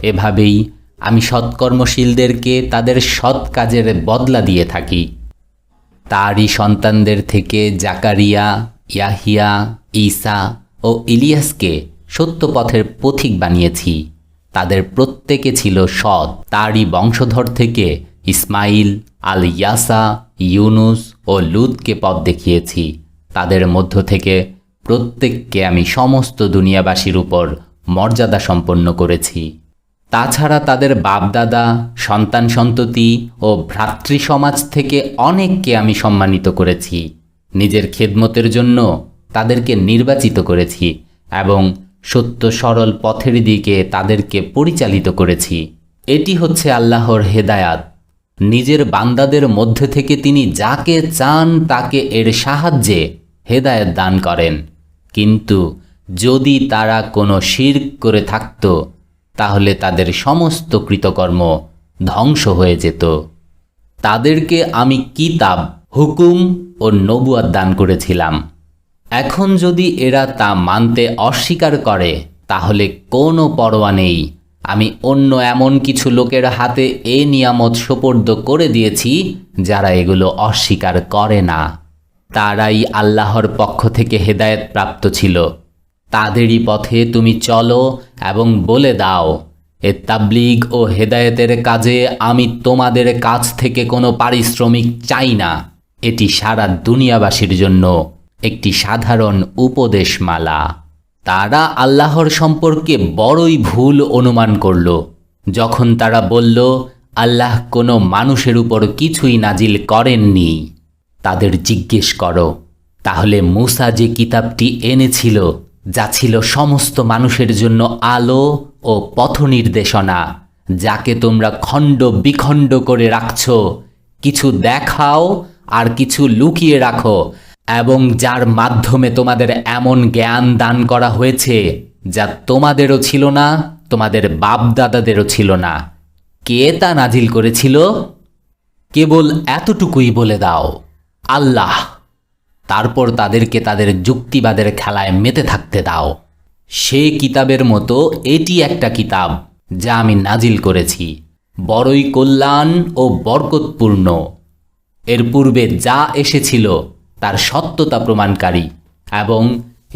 এভাবেই আমি সৎকর্মশীলদেরকে তাদের সৎ কাজের বদলা দিয়ে থাকি। তারই সন্তানদের থেকে জাকারিয়া, ইয়াহিয়া, ঈসা ও ইলিয়াসকে সত্য পথের পথিক বানিয়েছি। তাদের প্রত্যেকে ছিল সৎ। তারই বংশধর থেকে ইসমাইল, আল ইয়াসা, ইউনুস ও লুতকে পথ দেখিয়েছি। তাদের মধ্য থেকে প্রত্যেককে আমি সমস্ত দুনিয়াবাসীর উপর মর্যাদা সম্পন্ন করেছি। তাছাড়া তাদের বাপদাদা, সন্তান সন্ততি ও ভ্রাতৃ সমাজ থেকে অনেককে আমি সম্মানিত করেছি। নিজের খেদমতের জন্য তাদেরকে নির্বাচিত করেছি এবং সত্য সরল পথের দিকে তাদেরকে পরিচালিত করেছি। এটি হচ্ছে আল্লাহর হেদায়াত। নিজের বান্দাদের মধ্যে থেকে তিনি যাকে চান তাকে এর সাহায্যে হেদায়েত দান করেন। কিন্তু যদি তারা কোনো শিরক করে থাকত তাহলে তাদের সমস্ত কৃতকর্ম ধ্বংস হয়ে যেত। তাদেরকে আমি কিতাব, হুকুম ও নবুয়াত দান করেছিলাম। এখন যদি এরা তা মানতে অস্বীকার করে তাহলে কোনো পরোয়া নেই। আমি অন্য এমন কিছু লোকের হাতে এ নিয়ামত সোপর্দ করে দিয়েছি যারা এগুলো অস্বীকার করে না। তারাই আল্লাহর পক্ষ থেকে হেদায়েত প্রাপ্ত ছিল। তাদেরই পথে তুমি চলো এবং বলে দাও, এ তাবলীগ ও হেদায়েতের কাজে আমি তোমাদের কাছ থেকে কোনো পারিশ্রমিক চাই না। এটি সারা দুনিয়াবাসীর জন্য একটি সাধারণ উপদেশমালা। তারা আল্লাহর সম্পর্কে বড়ই ভুল অনুমান করল যখন তারা বলল, আল্লাহ কোনো মানুষের উপর কিছুই নাজিল করেননি। তাদের জিজ্ঞেস করো, তাহলে মূসা যে কিতাবটি এনেছিল, যা ছিল সমস্ত মানুষের জন্য আলো ও পথ নির্দেশনা, যাকে তোমরা খণ্ড বিখণ্ড করে রাখছ, কিছু দেখাও আর কিছু লুকিয়ে রাখো, এবং যার মাধ্যমে তোমাদের এমন জ্ঞান দান করা হয়েছে যা তোমাদেরও ছিল না, তোমাদের বাপদাদাদেরও ছিল না। কে তা নাজিল করেছিল? কেবল এতটুকুই বলে দাও, আল্লাহ। তারপর তাদেরকে তাদের যুক্তিবাদের খেলায় মেতে থাকতে দাও। সে কিতাবের মতো এটি একটা কিতাব যা আমি নাজিল করেছি, বড়ই কল্যাণ ও বরকতপূর্ণ। এর পূর্বে যা এসেছিল তার সত্যতা প্রমাণকারী, এবং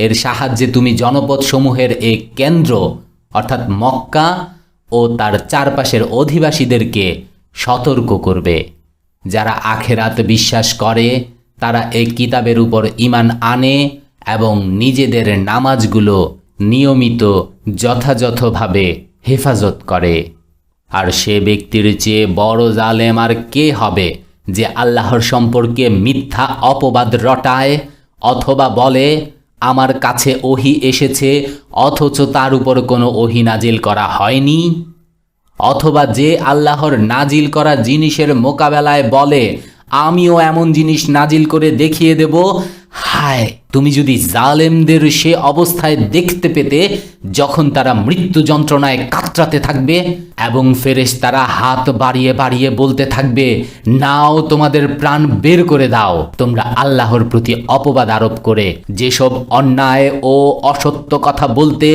এর সাহায্যে তুমি জনপদসমূহের এক কেন্দ্র অর্থাৎ মক্কা ও তার চারপাশের অধিবাসীদেরকে সতর্ক করবে। যারা আখেরাত বিশ্বাস করে তারা এই কিতাবের উপর ঈমান আনে এবং নিজেদের নামাজগুলো নিয়মিত যথাযথভাবে হেফাজত করে। আর সে ব্যক্তির চেয়ে বড় জালেম আর কে হবে যে আল্লাহর সম্পর্কে মিথ্যা অপবাদ রটায় অথবা বলে আমার কাছে ওহী এসেছে অথচ তার উপর কোনো ওহী নাজিল করা হয়নি, অথবা যে আল্লাহর নাজিল করা জিনিসের মোকাবেলায় বলে আমিও এমন জিনিস নাজিল করে দেখিয়ে দেব। হায়, তুমি যদি জালেমদের সে অবস্থায় দেখতে পেতে যখন তারা মৃত্যু যন্ত্রণায় কাতরাতে থাকবে এবং ফেরেশতারা হাত বাড়িয়ে বাড়িয়ে বলতে থাকবে নাও তোমাদের প্রাণ বের করে দাও। তোমরা আল্লাহর প্রতি অপবাদ আরোপ করে যেসব অন্যায় ও অসত্য কথা বলতে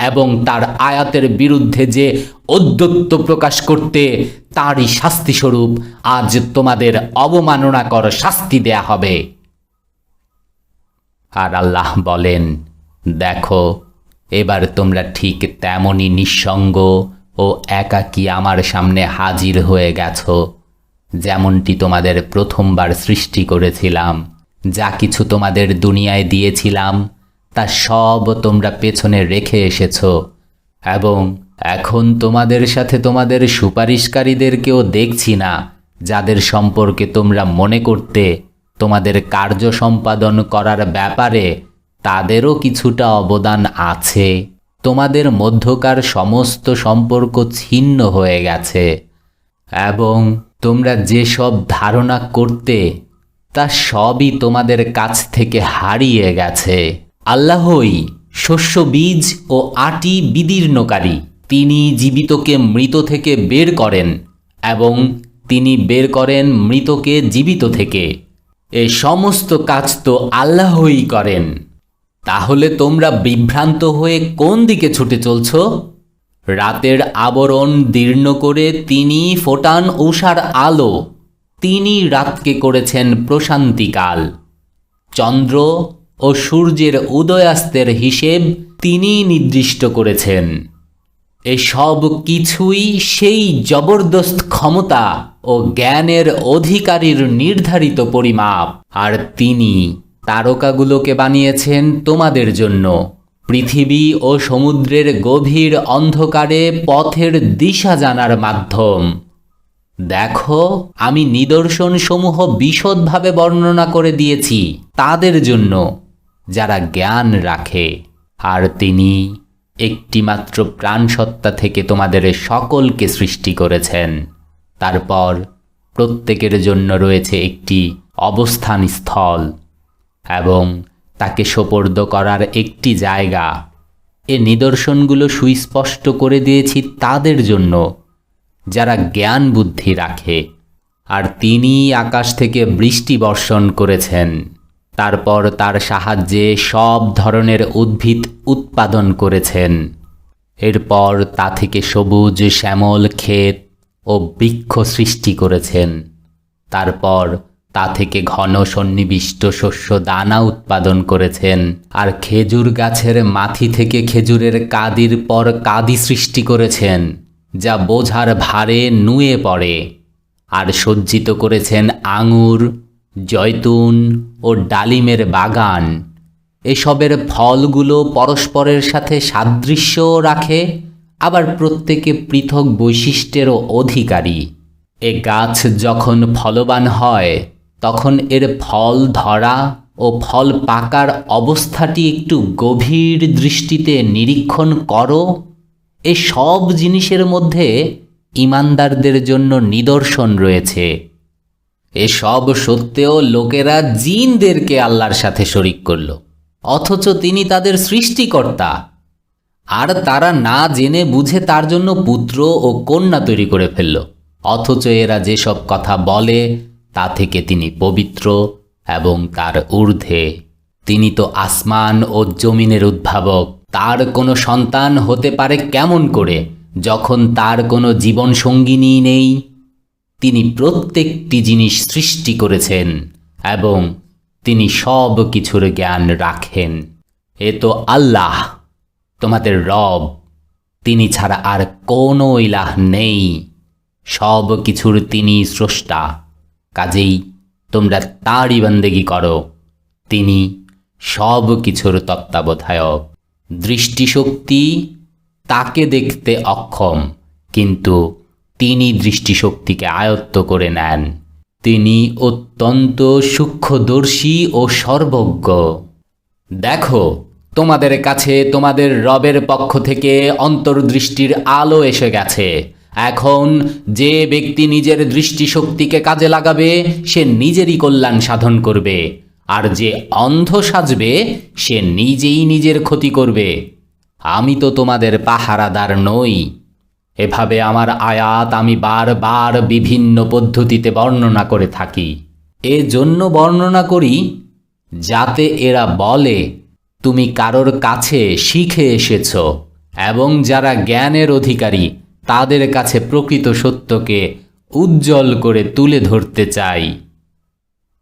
এবং তার আয়াতের বিরুদ্ধে যে ঔদ্ধত্য প্রকাশ করতে, তারই শাস্তিস্বরূপ আজ তোমাদের অবমাননাকর শাস্তি দেয়া হবে। আর আল্লাহ বলেন, দেখো এবার তোমরা ঠিক তেমনই নিঃসঙ্গ ও একাকী আমার সামনে হাজির হয়ে গেছো যেমনটি তোমাদের প্রথমবার সৃষ্টি করেছিলাম। যা কিছু তোমাদের দুনিয়ায় দিয়েছিলাম তা সব তোমরা পেছনে রেখে এসেছো, এবং এখন তোমাদের সাথে তোমাদের সুপারিশকারীদেরকেও দেখছি না, যাদের সম্পর্কে তোমরা মনে করতে তোমাদের কার্য সম্পাদন করার ব্যাপারে তাদেরও কিছুটা অবদান আছে। তোমাদের মধ্যকার সমস্ত সম্পর্ক ছিন্ন হয়ে গেছে, এবং তোমরা যেসব ধারণা করতে তা সবই তোমাদের কাছ থেকে হারিয়ে গেছে। আল্লাহই শস্য বীজ ও আটি বিদীর্ণকারী। তিনি জীবিতকে মৃত থেকে বের করেন এবং তিনি বের করেন মৃতকে জীবিত থেকে। এই সমস্ত কাজ তো আল্লাহই করেন। তাহলে তোমরা বিভ্রান্ত হয়ে কোন দিকে ছুটে চলছ? রাতের আবরণ দীর্ণ করে তিনি ফোটান উষার আলো। তিনি রাতকে করেছেন প্রশান্তিকাল। চন্দ্র ও সূর্যের উদয়াস্তের হিসেব তিনি নির্দিষ্ট করেছেন। এসব কিছুই সেই জবরদস্ত ক্ষমতা ও জ্ঞানের অধিকারীর নির্ধারিত পরিমাপ। আর তিনি তারকাগুলোকে বানিয়েছেন তোমাদের জন্য পৃথিবী ও সমুদ্রের গভীর অন্ধকারে পথের দিশা জানার মাধ্যম। দেখো, আমি নিদর্শনসমূহ বিশদভাবে বর্ণনা করে দিয়েছি তাদের জন্য যারা জ্ঞান রাখে। আর তিনি একটিমাত্র প্রাণসত্তা থেকে তোমাদের সকলকে সৃষ্টি করেছেন। তারপর প্রত্যেকের জন্য রয়েছে একটি অবস্থান স্থল এবং তাকে সোপর্দ করার একটি জায়গা। এ নিদর্শনগুলো সুস্পষ্ট করে দিয়েছি তাদের জন্য যারা জ্ঞান বুদ্ধি রাখে। আর তিনি আকাশ থেকে বৃষ্টি বর্ষণ করেছেন, তারপর তার সাহায্যে সব ধরনের উদ্ভিদ উৎপাদন করেছেন। এরপর তা থেকে সবুজ শ্যামল ক্ষেত ও বৃক্ষ সৃষ্টি করেছেন। তারপর তা থেকে ঘন সন্নিবিষ্ট শস্য দানা উৎপাদন করেছেন। আর খেজুর গাছের মাথি থেকে খেজুরের কাদির পর কাদি সৃষ্টি করেছেন, যা বোঝার ভারে নুয়ে পড়ে। আর সজ্জিত করেছেন আঙুর, জয়তুন ও ডালিমের বাগান। এসবের ফলগুলো পরস্পরের সাথে সাদৃশ্যও রাখে, আবার প্রত্যেকে পৃথক বৈশিষ্ট্যেরও অধিকারী। এ গাছ যখন ফলবান হয় তখন এর ফল ধরা ও ফল পাকার অবস্থাটি একটু গভীর দৃষ্টিতে নিরীক্ষণ করো। এ সব জিনিসের মধ্যে ঈমানদারদের জন্য নিদর্শন রয়েছে। এসব সত্ত্বেও লোকেরা জিনদেরকে আল্লাহর সাথে শরিক করল, অথচ তিনি তাদের সৃষ্টিকর্তা। আর তারা না জেনে বুঝে তার জন্য পুত্র ও কন্যা তৈরি করে ফেলল। অথচ এরা যেসব কথা বলে তা থেকে তিনি পবিত্র এবং তার ঊর্ধ্বে। তিনি তো আসমান ও জমিনের উদ্ভাবক। তার কোনো সন্তান হতে পারে কেমন করে, যখন তার কোনো জীবন সঙ্গিনী নেই? তিনি প্রত্যেকটি জিনিস সৃষ্টি করেছেন এবং তিনি সব কিছুর জ্ঞান রাখেন। এ তো আল্লাহ, তোমাদের রব। তিনি ছাড়া আর কোনো ইলাহ নেই। সব কিছুর তিনি স্রষ্টা, কাজেই তোমরা তাঁরই বান্দেগি করো। তিনি সব কিছুর তত্ত্বাবধায়ক। দৃষ্টিশক্তি তাকে দেখতে অক্ষম, কিন্তু তিনি দৃষ্টিশক্তিকে আয়ত্ত করে নেন। তিনি অত্যন্ত সূক্ষ্মদর্শী ও সর্বজ্ঞ। দেখো, তোমাদের কাছে তোমাদের রবের পক্ষ থেকে অন্তর্দৃষ্টির আলো এসে গেছে। এখন যে ব্যক্তি নিজের দৃষ্টিশক্তিকে কাজে লাগাবে সে নিজেরই কল্যাণ সাধন করবে, আর যে অন্ধ সাজবে সে নিজেই নিজের ক্ষতি করবে। আমি তো তোমাদের পাহারাদার নই। এভাবে আমার আয়াত আমি বারবার বিভিন্ন পদ্ধতিতে বর্ণনা করে থাকি। এজন্য বর্ণনা করি যাতে এরা বলে তুমি কারোর কাছে শিখে এসেছ, এবং যারা জ্ঞানের অধিকারী তাদের কাছে প্রকৃত সত্যকে উজ্জ্বল করে তুলে ধরতে চাই।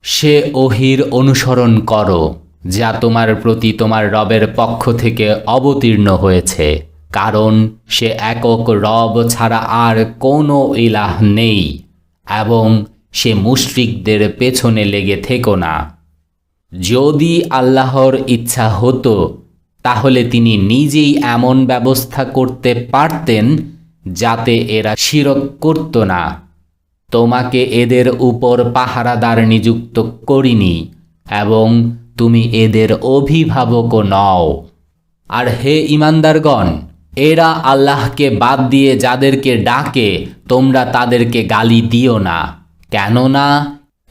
সে ওহির অনুসরণ করো যা তোমার প্রতি তোমার রবের পক্ষ থেকে অবতীর্ণ হয়েছে, কারণ সে একক রব ছাড়া আর কোনো ইলাহ নেই, এবং সে মুশরিকদের পেছনে লেগে থেকো না। যদি আল্লাহর ইচ্ছা হতো তাহলে তিনি নিজেই এমন ব্যবস্থা করতে পারতেন যাতে এরা শিরক করত না। তোমাকে এদের উপর পাহারাদার নিযুক্ত করিনি, এবং তুমি এদের অভিভাবকও নও। আর হে ঈমানদারগণ, এরা আল্লাহকে বাদ দিয়ে যাদেরকে ডাকে তোমরা তাদেরকে গালি দিও না, কেননা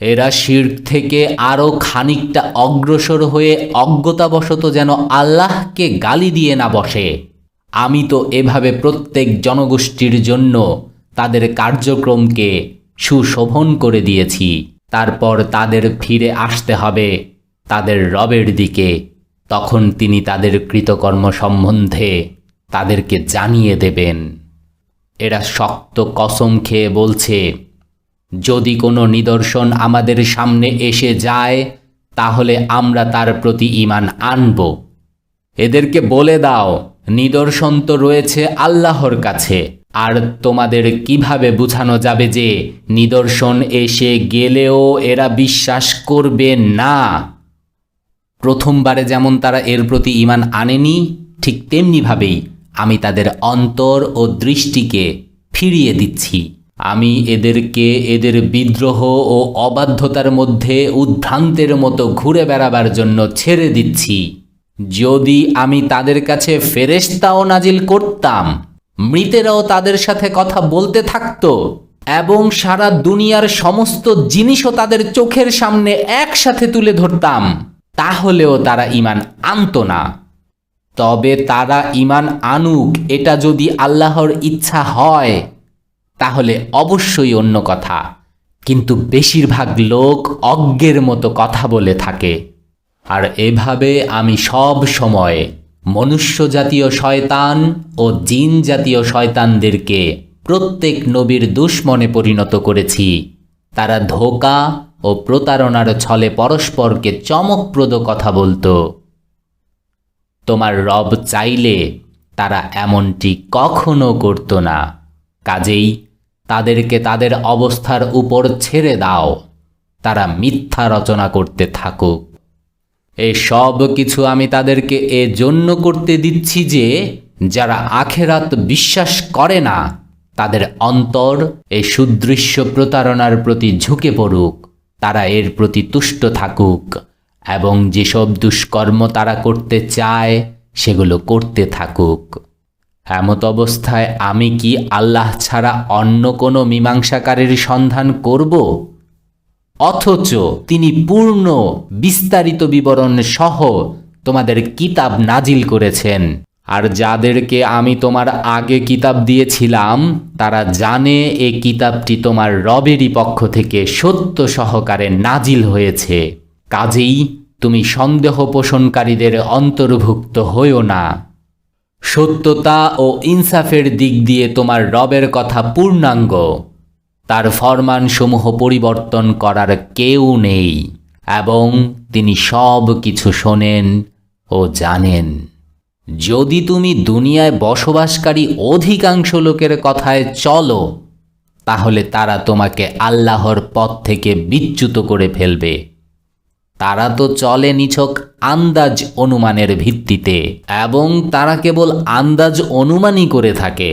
এরা শিরক থেকে আরও খানিকটা অগ্রসর হয়ে অজ্ঞতাবশত যেন আল্লাহকে গালি দিয়ে না বসে। আমি তো এভাবে প্রত্যেক জনগোষ্ঠীর জন্য তাদের কার্যক্রমকে সুশোভন করে দিয়েছি। তারপর তাদের ফিরে আসতে হবে তাদের রবের দিকে। তখন তিনি তাদের কৃতকর্ম সম্বন্ধে তাদেরকে জানিয়ে দেবেন। এরা শক্ত কসম খেয়ে বলছে, যদি কোনো নিদর্শন আমাদের সামনে এসে যায় তাহলে আমরা তার প্রতি ঈমান আনব। এদেরকে বলে দাও, নিদর্শন তো রয়েছে আল্লাহর কাছে, আর তোমাদের কিভাবে বোঝানো যাবে যে নিদর্শন এসে গেলেও এরা বিশ্বাস করবে না? প্রথমবারে যেমন তারা এর প্রতি ঈমান আনেনি, ঠিক তেমনিভাবেই আমি তাদের অন্তর ও দৃষ্টিকে ফিরিয়ে দিচ্ছি। আমি এদেরকে এদের বিদ্রোহ ও অবাধ্যতার মধ্যে উদ্ভ্রান্তের মতো ঘুরে বেড়াবার জন্য ছেড়ে দিচ্ছি। যদি আমি তাদের কাছে ফেরেশতাও নাজিল করতাম, মৃতেরাও তাদের সাথে কথা বলতে থাকতো, এবং সারা দুনিয়ার সমস্ত জিনিসও তাদের চোখের সামনে একসাথে তুলে ধরতাম, তাহলেও তারা ঈমান আনত না। তবে তারা ঈমান আনুক, এটা যদি আল্লাহর ইচ্ছা হয় তাহলে অবশ্যই অন্য কথা, কিন্তু বেশিরভাগ লোক অজ্ঞের মতো কথা বলে থাকে। আর এভাবে আমি সব সময় মনুষ্য জাতীয় শয়তান ও জিন জাতীয় শয়তানদেরকে প্রত্যেক নবীর দুশমনে পরিণত করেছি। তারা ধোঁকা ও প্রতারণার ছলে পরস্পরকে চমকপ্রদ কথা বলতো। তোমার রব চাইলে তারা এমনটি কখনো করত না। কাজেই তাদেরকে তাদের অবস্থার উপর ছেড়ে দাও, তারা মিথ্যা রচনা করতে থাকুক। এ সব কিছু আমি তাদেরকে এজন্য করতে দিচ্ছি যে যারা আখেরাত বিশ্বাস করে না তাদের অন্তর এই সুদৃশ্য প্রতারণার প্রতি ঝুঁকে পড়ুক, তারা এর প্রতি তুষ্ট থাকুক, এবং যেসব দুষ্কর্ম তারা করতে চায় সেগুলো করতে থাকুক। এমত অবস্থায় আমি কি আল্লাহ ছাড়া অন্য কোনো মীমাংসাকারীর সন্ধান করব? অথচ তিনি পূর্ণ বিস্তারিত বিবরণ সহ তোমাদের কিতাব নাজিল করেছেন। আর যাদেরকে আমি তোমার আগে কিতাব দিয়েছিলাম তারা জানে এ কিতাবটি তোমার রবেরই পক্ষ থেকে সত্য সহকারে নাজিল হয়েছে। কাজেই তুমি সন্দেহ পোষণকারীদের অন্তর্ভুক্ত হইও না। সত্যতা ও ইনসাফের দিক দিয়ে তোমার রবের কথা পূর্ণাঙ্গ। তার ফরমানসমূহ পরিবর্তন করার কেউ নেই এবং তিনি সব কিছু শোনেন ও জানেন। যদি তুমি দুনিয়ায় বসবাসকারী অধিকাংশ লোকের কথায় চলো তাহলে তারা তোমাকে আল্লাহর পথ থেকে বিচ্যুত করে ফেলবে। তারা তো চলে নিছক আন্দাজ অনুমানের ভিত্তিতে এবং তারা কেবল আন্দাজ অনুমানই করে থাকে।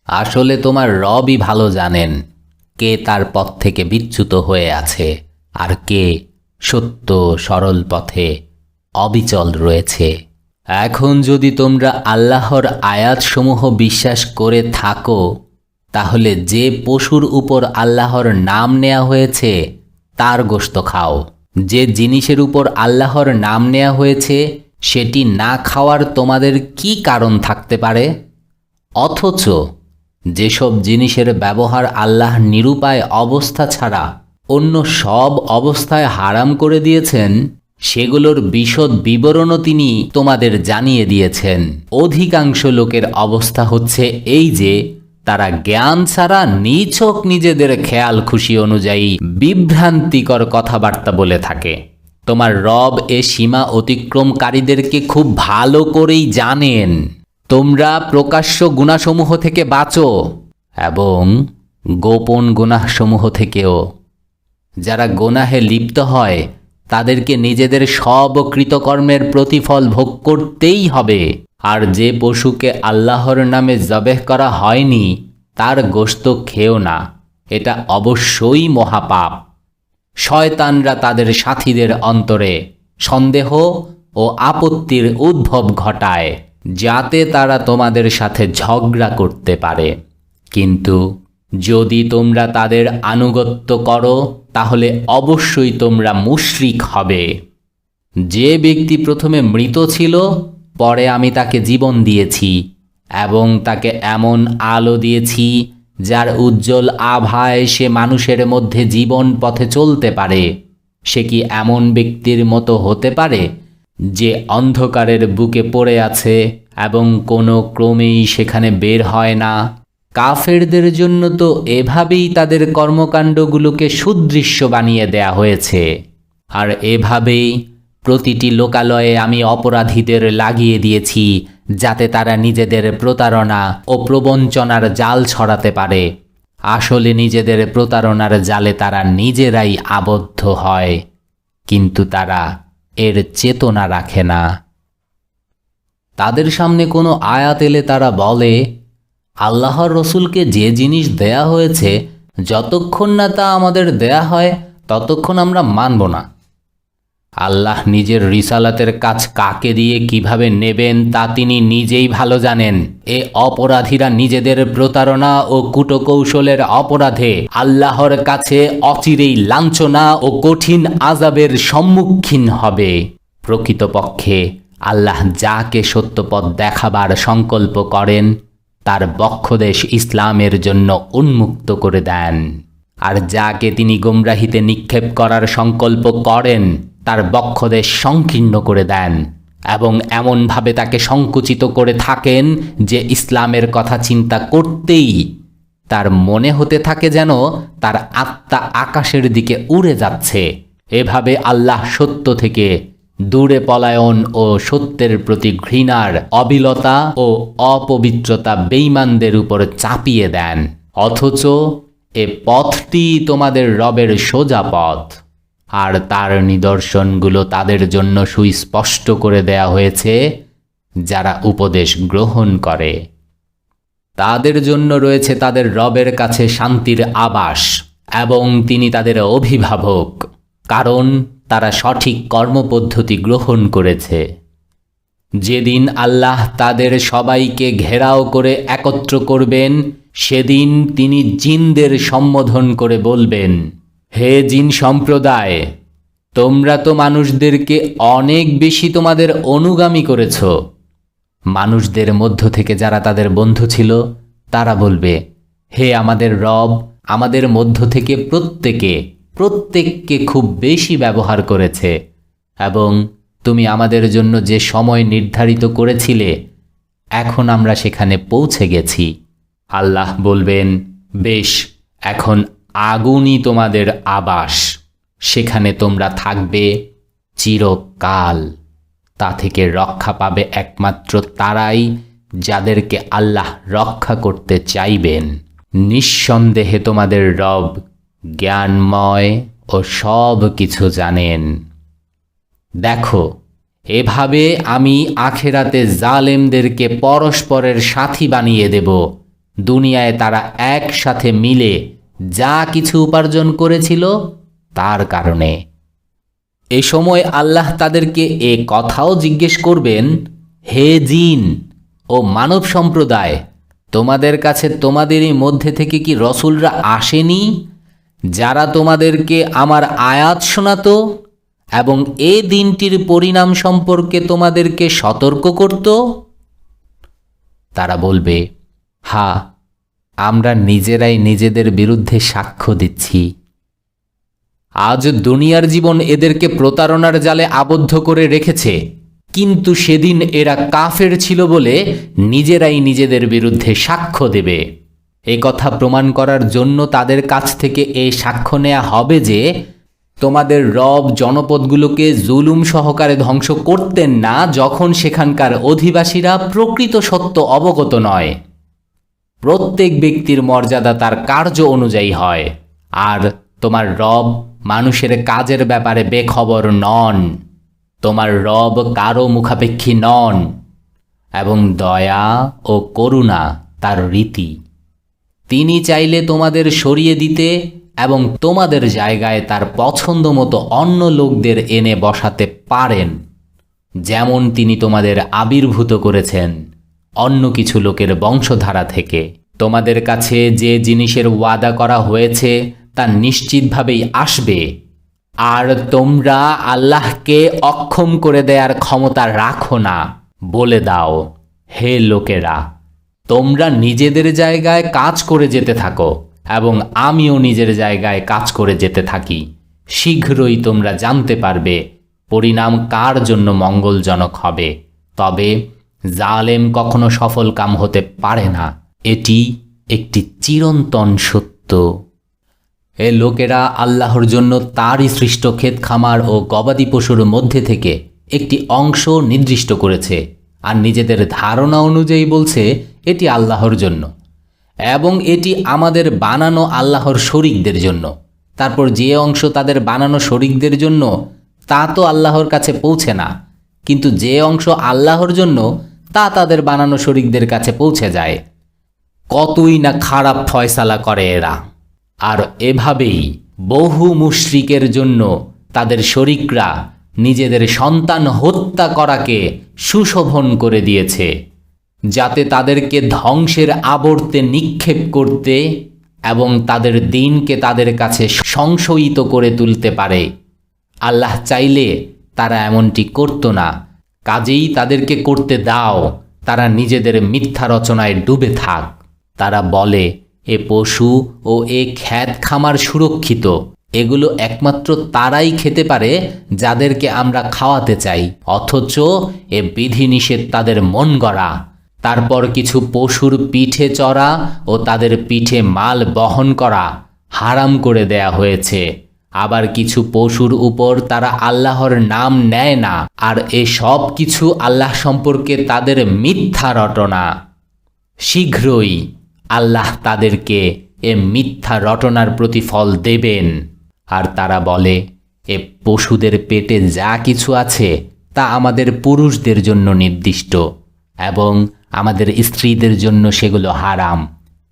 আসলে তোমার রবই ভালো জানেন কে তার পথ থেকে বিচ্যুত হয়ে আছে আর কে সত্য সরল পথে অবিচল রয়েছে। এখন যদি তোমরা আল্লাহর আয়াতসমূহ বিশ্বাস করে থাকো তাহলে যে পশুর উপর আল্লাহর নাম নেওয়া হয়েছে তার গোশত খাও। যে জিনিসের উপর আল্লাহর নাম নেওয়া হয়েছে সেটি না খাওয়ার তোমাদের কি কারণ থাকতে পারে? অথচ যেসব জিনিসের ব্যবহার আল্লাহ নিরুপায় অবস্থা ছাড়া অন্য সব অবস্থায় হারাম করে দিয়েছেন সেগুলোর বিশদ বিবরণও তিনি তোমাদের জানিয়ে দিয়েছেন। অধিকাংশ লোকের অবস্থা হচ্ছে এই যে তারা জ্ঞান ছাড়া নিছক নিজেদের খেয়াল খুশি অনুযায়ী বিভ্রান্তিকর কথাবার্তা বলে থাকে। তোমার রব এ সীমা অতিক্রমকারীদেরকে খুব ভালো করেই জানেন। তোমরা প্রকাশ্য গুনাহসমূহ থেকে বাঁচো এবং গোপন গুনাহসমূহ থেকেও। যারা গুনাহে লিপ্ত হয় তাদেরকে নিজেদের সব কৃতকর্মের প্রতিফল ভোগ করতেই হবে। আর যে পশুকে আল্লাহর নামে জবেহ করা হয়নি তার গোশত খেও না, এটা অবশ্যই মহাপাপ। শয়তানরা তাদের সাথীদের অন্তরে সন্দেহ ও আপত্তির উদ্ভব ঘটায় যাতে তারা তোমাদের সাথে ঝগড়া করতে পারে। কিন্তু যদি তোমরা তাদের আনুগত্য করো তাহলে অবশ্যই তোমরা মুশরিক হবে। যে ব্যক্তি প্রথমে মৃত ছিল পরে আমি তাকে জীবন দিয়েছি এবং তাকে এমন আলো দিয়েছি যার উজ্জ্বল আভায় সে মানুষের মধ্যে জীবন পথে চলতে পারে। সে কি এমন ব্যক্তির মতো হতে পারে যে অন্ধকারের বুকে পড়ে আছে এবং কোনো ক্রমেই সেখানে বের হয় না? কাফেরদের জন্য তো এভাবেই তাদের কর্মকাণ্ডগুলোকে সুদৃশ্য বানিয়ে দেয়া হয়েছে। আর এভাবেই প্রতিটি লোকালয়ে আমি অপরাধীদের লাগিয়ে দিয়েছি যাতে তারা নিজেদের প্রতারণা ও প্রবঞ্চনার জাল ছড়াতে পারে। আসলে নিজেদের প্রতারণার জালে তারা নিজেরাই আবদ্ধ হয়, কিন্তু তারা এর চেতনা রাখে না। তাদের সামনে কোনো আয়াত এলে তারা বলে, আল্লাহর রসুলকে যে জিনিস দেয়া হয়েছে যতক্ষণ না তা আমাদের দেয়া হয় ততক্ষণ আমরা মানব না। আল্লাহ নিজের রিসালাতের কাজ কাকে দিয়ে কিভাবে নেবেন তা তিনি নিজেই ভালো জানেন। এ অপরাধীরা নিজেদের প্রতারণা ও কূটকৌশলের অপরাধে আল্লাহর কাছে অচিরেই লাঞ্ছনা ও কঠিন আযাবের সম্মুখীন হবে। প্রকৃতপক্ষে আল্লাহ যাকে সত্যপথ দেখাবার সংকল্প করেন তার বক্ষদেশ ইসলামের জন্য উন্মুক্ত করে দেন, আর যাকে তিনি গোমরাহিতে নিক্ষেপ করার সংকল্প করেন তার বক্ষদেশ সংকীর্ণ করে দেন এবং এমনভাবে তাকে সংকুচিত করে থাকেন যে ইসলামের কথা চিন্তা করতেই তার মনে হতে থাকে যেন তার আত্মা আকাশের দিকে উড়ে যাচ্ছে। এভাবে আল্লাহ সত্য থেকে দূরে পলায়ন ও সত্যের প্রতি ঘৃণার অবিলতা ও অপবিত্রতা বেঈমানদের উপর চাপিয়ে দেন। অথচ এ পথটি তোমাদের রবের সোজা পথ, আর তার নিদর্শনগুলো তাদের জন্য সুস্পষ্ট করে দেয়া হয়েছে যারা উপদেশ গ্রহণ করে। তাদের জন্য রয়েছে তাদের রবের কাছে শান্তির আবাস এবং তিনি তাদের অভিভাবক, কারণ তারা সঠিক কর্মপদ্ধতি গ্রহণ করেছে। যেদিন আল্লাহ তাদের সবাইকে ঘেরাও করে একত্র করবেন সেদিন তিনি জিনদের সম্বোধন করে বলবেন, হে জিন সম্প্রদায়, তোমরা তো মানুষদেরকে অনেক বেশি তোমাদের অনুগামী করেছ। মানুষদের মধ্য থেকে যারা তাদের বন্ধু ছিল তারা বলবে, হে আমাদের রব, আমাদের মধ্য থেকে প্রত্যেককে খুব বেশি ব্যবহার করেছে, এবং তুমি আমাদের জন্য যে সময় নির্ধারিত করেছিলে এখন আমরা সেখানে পৌঁছে গেছি। আল্লাহ বলবেন, বেশ, এখন আগুনই তোমাদের আবাস, সেখানে তোমরা থাকবে চিরকাল। তা থেকে রক্ষা পাবে একমাত্র তারাই যাদেরকে আল্লাহ রক্ষা করতে চাইবেন। নিঃসন্দেহে তোমাদের রব জ্ঞানময় ও সব কিছু জানেন। দেখো, এভাবে আমি আখেরাতে জালেমদেরকে পরস্পরের সাথী বানিয়ে দেব। দুনিয়ায় তারা একসাথে মিলে যা কিছু উপার্জন করেছিল তার কারণে। এ সময় আল্লাহ তাদেরকে এ কথাও জিজ্ঞেস করবেন, হে জিন ও মানব সম্প্রদায়, তোমাদের কাছে তোমাদেরই মধ্যে থেকে কি রসুলরা আসেনি যারা তোমাদেরকে আমার আয়াত শোনাতো এবং এ দিনটির পরিণাম সম্পর্কে তোমাদেরকে সতর্ক করত? তারা বলবে, হ্যাঁ, আমরা নিজেরাই নিজেদের বিরুদ্ধে সাক্ষ্য দিচ্ছি। আজ দুনিয়ার জীবন এদেরকে প্রতারণার জালে আবদ্ধ করে রেখেছে, কিন্তু সেদিন এরা কাফের ছিল বলে নিজেরাই নিজেদের বিরুদ্ধে সাক্ষ্য দেবে। এ কথা প্রমাণ করার জন্য তাদের কাছ থেকে এই সাক্ষ্য নেওয়া হবে যে তোমাদের রব জনপদগুলোকে জুলুম সহকারে ধ্বংস করতেন না যখন সেখানকার অধিবাসীরা প্রকৃত সত্য অবগত নয়। প্রত্যেক ব্যক্তির মর্যাদা তার কার্য অনুযায়ী হয়, আর তোমার রব মানুষের কাজের ব্যাপারে বেখবর নন। তোমার রব কারো মুখাপেক্ষী নন, এবং দয়া ও করুণা তার রীতি। তিনি চাইলে তোমাদের সরিয়ে দিতে এবং তোমাদের জায়গায় তার পছন্দ মতো অন্য লোকদের এনে বসাতে পারেন, যেমন তিনি তোমাদের আবির্ভূত করেছেন অন্য কিছু লোকের বংশধারা থেকে। তোমাদের কাছে যে জিনিসের ওয়াদা করা হয়েছে তা নিশ্চিতভাবেই আসবে, আর তোমরা আল্লাহকে অক্ষম করে দেওয়ার ক্ষমতা রাখো না। বলে দাও, হে লোকেরা, তোমরা নিজেদের জায়গায় কাজ করে যেতে থাকো এবং আমিও নিজের জায়গায় কাজ করে যেতে থাকি। শীঘ্রই তোমরা জানতে পারবে পরিণাম কার জন্য মঙ্গলজনক হবে। তবে জালেম কখনো সফল কাম হতে পারে না, এটি একটি চিরন্তন সত্য। এ লোকেরা আল্লাহর জন্য তারই সৃষ্ট ক্ষেত খামার ও গবাদি পশুর মধ্যে থেকে একটি অংশ নির্দিষ্ট করেছে, আর নিজেদের ধারণা অনুযায়ী বলছে এটি আল্লাহর জন্য এবং এটি আমাদের বানানো আল্লাহর শরীকদের জন্য। তারপর যে অংশ তাদের বানানো শরীকদের জন্য তা তো আল্লাহর কাছে পৌঁছে না, কিন্তু যে অংশ আল্লাহর জন্য তা তাদের বানানো শরীকদের কাছে পৌঁছে যায়। কতই না খারাপ ফয়সালা করে এরা। আর এভাবেই বহু মুশরিকের জন্য তাদের শরীকরা নিজেদের সন্তান হত্যা করাকে সুশোভন করে দিয়েছে, যাতে তাদেরকে ধ্বংসের আবর্তে নিক্ষেপ করতে এবং তাদের দিনকে তাদের কাছে সংশয়িত করে তুলতে পারে। আল্লাহ চাইলে তারা এমনটি করত না, কাজেই তাদেরকে করতে দাও। তারা নিজেদের মিথ্যা রচনায় ডুবে থাক। তারা বলে, এ পশু ও এ ক্ষেত খামার সুরক্ষিত, এগুলো একমাত্র তারাই খেতে পারে যাদেরকে আমরা খাওয়াতে চাই, অথচ এ বিধিনিষেধ তাদের মন গড়া। তারপর কিছু পশুর পিঠে চড়া ও তাদের পিঠে মাল বহন করা হারাম করে দেয়া হয়েছে। আবার কিছু পশুর উপর তারা আল্লাহর নাম নেয় না, আর এ সব কিছু আল্লাহ সম্পর্কে তাদের মিথ্যা রটনা। শীঘ্রই আল্লাহ তাদেরকে এ মিথ্যা রটনার প্রতিফল দেবেন। আর তারা বলে, এ পশুদের পেটে যা কিছু আছে তা আমাদের পুরুষদের জন্য নির্দিষ্ট এবং আমাদের স্ত্রীদের জন্য সেগুলো হারাম,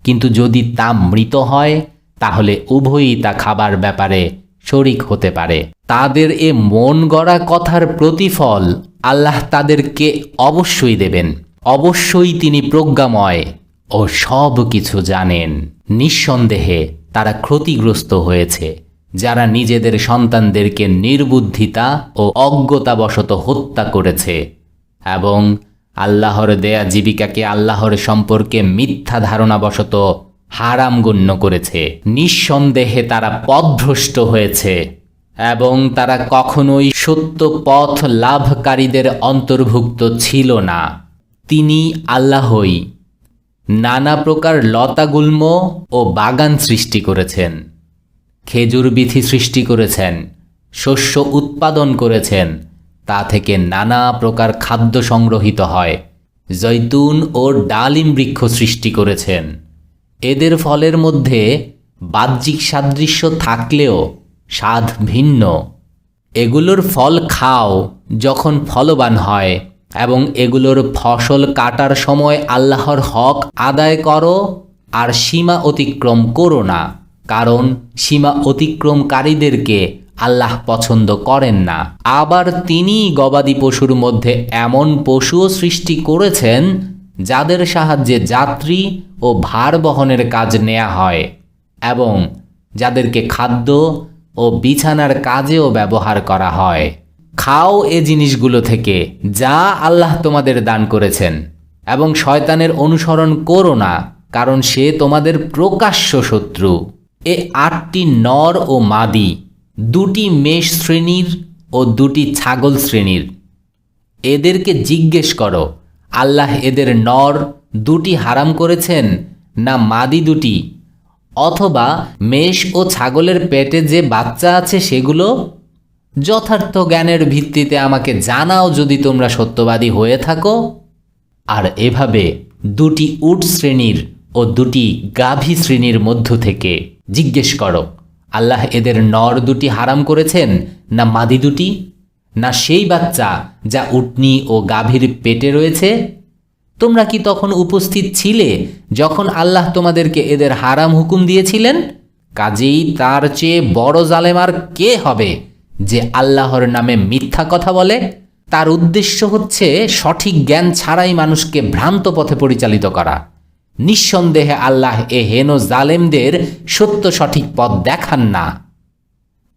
কিন্তু যদি তা মৃত হয় তাহলে উভয়ই তা খাবার ব্যাপারে শরিক হতে পারে। তাদের এ মন গড়া কথার প্রতিফল আল্লাহ তাদেরকে অবশ্যই দেবেন। অবশ্যই তিনি প্রজ্ঞাময় ও সব কিছু জানেন। নিঃসন্দেহে তারা ক্ষতিগ্রস্ত হয়েছে, যারা নিজেদের সন্তানদেরকে নির্বুদ্ধিতা ও অজ্ঞতাবশত হত্যা করেছে এবং আল্লাহর দেয়া জীবিকাকে আল্লাহর সম্পর্কে মিথ্যা ধারণাবশত হারাম গণ্য করেছে। নিঃসন্দেহে তারা পথভ্রষ্ট হয়েছে এবং তারা কখনোই সত্য পথ লাভকারীদের অন্তর্ভুক্ত ছিল না। তিনি আল্লাহই নানা প্রকার লতাগুল্ম ও বাগান সৃষ্টি করেছেন, খেজুর বিথি সৃষ্টি করেছেন, শস্য উৎপাদন করেছেন, তা থেকে নানা প্রকার খাদ্য সংগ্রহীত হয়। জৈতুন ও ডালিম বৃক্ষ সৃষ্টি করেছেন। এদের ফলের মধ্যে বাহ্যিক সাদৃশ্য থাকলেও স্বাদ ভিন্ন। এগুলোর ফল খাও যখন ফলবান হয় এবং এগুলোর ফসল কাটার সময় আল্লাহর হক আদায় করো আর সীমা অতিক্রম করো না, কারণ সীমা অতিক্রমকারীদেরকে আল্লাহ পছন্দ করেন না। আবার তিনি গবাদি পশুর মধ্যে এমন পশুও সৃষ্টি করেছেন যাদের সাহায্যে যাত্রী ও ভার বহনের কাজ নেওয়া হয় এবং যাদেরকে খাদ্য ও বিছানার কাজেও ব্যবহার করা হয়। খাও এ জিনিসগুলো থেকে যা আল্লাহ তোমাদের দান করেছেন এবং শয়তানের অনুসরণ করো না, কারণ সে তোমাদের প্রকাশ্য শত্রু। এ 8টি নর ও মাদি, 2টি মেষ শ্রেণীর ও 2টি ছাগল শ্রেণীর। এদেরকে জিজ্ঞেস করো, আল্লাহ এদের নর 2টি হারাম করেছেন না মাদি 2টি, অথবা মেষ ও ছাগলের পেটে যে বাচ্চা আছে সেগুলো? যথার্থ জ্ঞানের ভিত্তিতে আমাকে জানাও যদি তোমরা সত্যবাদী হয়ে থাকো। আর এভাবে 2টি উট শ্রেণীর ও 2টি গাভী শ্রেণীর মধ্য থেকে জিজ্ঞেস করো, আল্লাহ এদের নর 2টি হারাম করেছেন না মাদি 2টি, না সেই বাচ্চা যা উটনি ও গাভীর পেটে রয়েছে? তোমরা কি তখন উপস্থিত ছিলে যখন আল্লাহ তোমাদেরকে এদের হারাম হুকুম দিয়েছিলেন? কাজেই তার চেয়ে বড় জালেম আর কে হবে যে আল্লাহর নামে মিথ্যা কথা বলে? তার উদ্দেশ্য হচ্ছে সঠিক জ্ঞান ছাড়াই মানুষকে ভ্রান্ত পথে পরিচালিত করা। নিঃসন্দেহে আল্লাহ এ হেন জালেমদের সত্য সঠিক পথ দেখান না।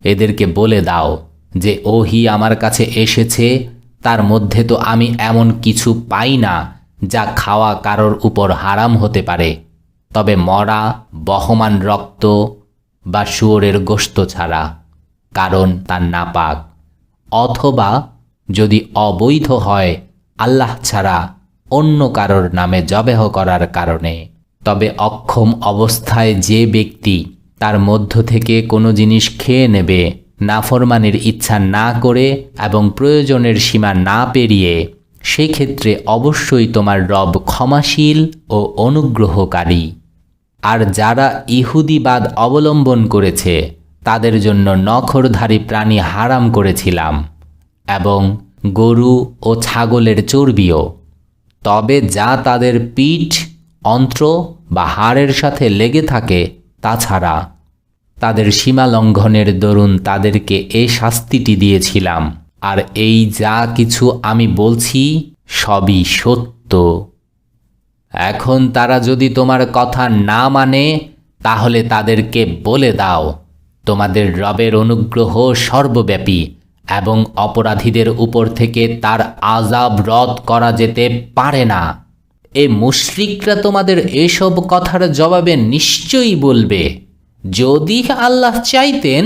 এদেরকে বলে দাও যে ওহী আমার কাছে এসেছে, তার মধ্যে তো আমি এমন কিছু পাই না যা খাওয়া কারোর উপর হারাম হতে পারে, তবে মরা বহমান রক্ত বা শুয়োরের গোশত ছাড়া, কারণ তা নাপাক, অথবা যদি অবৈধ হয় আল্লাহ ছাড়া অন্য কারোর নামে জবেহ করার কারণে। তবে অক্ষম অবস্থায় যে ব্যক্তি তার মধ্য থেকে কোনো জিনিস খেয়ে নেবে নাফরমানির ইচ্ছা না করে এবং প্রয়োজনের সীমা না পেরিয়ে, সেক্ষেত্রে অবশ্যই তোমার রব ক্ষমাশীল ও অনুগ্রহকারী। আর যারা ইহুদিবাদ অবলম্বন করেছে তাদের জন্য নখরধারী প্রাণী হারাম করেছিলাম এবং গরু ও ছাগলের চর্বিও, তবে যা তাদের পিঠ, অন্ত্র বা হাড়ের সাথে লেগে থাকে তাছাড়া। তাদের সীমা লঙ্ঘনের দরুন তাদেরকে এই শাস্তিটি দিয়েছিলাম। আর এই যা কিছু আমি বলছি সবই সত্য। এখন তারা যদি তোমার কথা না মানে তাহলে তাদেরকে বলে দাও, তোমাদের রবের অনুগ্রহ সর্বব্যাপী এবং অপরাধীদের উপর থেকে তার আযাব রদ করা যেতে পারে না। এ মুশরিকরা তোমাদের এসব কথার জবাবে নিশ্চয়ই বলবে, যদি আল্লাহ চাইতেন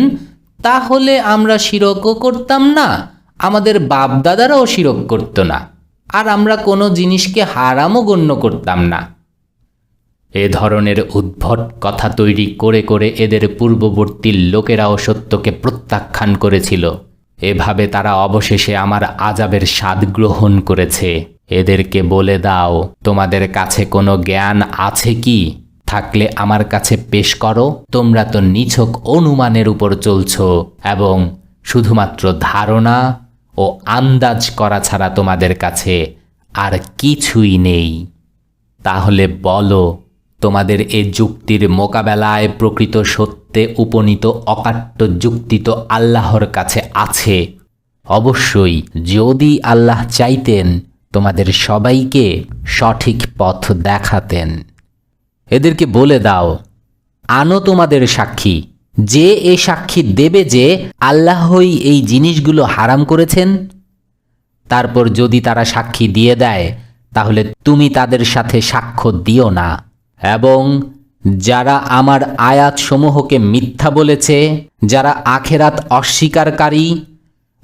তাহলে আমরা শিরকও করতাম না, আমাদের বাপদাদারাও শিরক করত না, আর আমরা কোনো জিনিসকে হারামও গণ্য করতাম না। এ ধরনের উদ্ভট কথা তৈরি করে করে এদের পূর্ববর্তী লোকেরাও সত্যকে প্রত্যাখ্যান করেছিল। এভাবে তারা অবশেষে আমার আযাবের স্বাদ গ্রহণ করেছে। এদেরকে বলে দাও, তোমাদের কাছে কোনো জ্ঞান আছে কি? থাকলে আমার কাছে পেশ করো। তোমরা তো নিছক অনুমানের উপর চলছ এবং শুধুমাত্র ধারণা ও আন্দাজ করা ছাড়া তোমাদের কাছে আর কিছুই নেই। তাহলে বলো, তোমাদের এ যুক্তির মোকাবেলায় প্রকৃত সত্যে উপনীত অকাট্য যুক্তি তো আল্লাহর কাছে আছে। অবশ্যই যদি আল্লাহ চাইতেন তোমাদের সবাইকে সঠিক পথ দেখাতেন। এদেরকে বলে দাও, আনো তোমাদের সাক্ষী যে এ সাক্ষী দেবে যে আল্লাহই এই জিনিসগুলো হারাম করেছেন? তারপর যদি তারা সাক্ষী দিয়ে দেয় তাহলে তুমি তাদের সাথে সাক্ষ্য দিও না। এবং যারা আমার আয়াতসমূহকে মিথ্যা বলেছে, যারা আখেরাত অস্বীকারী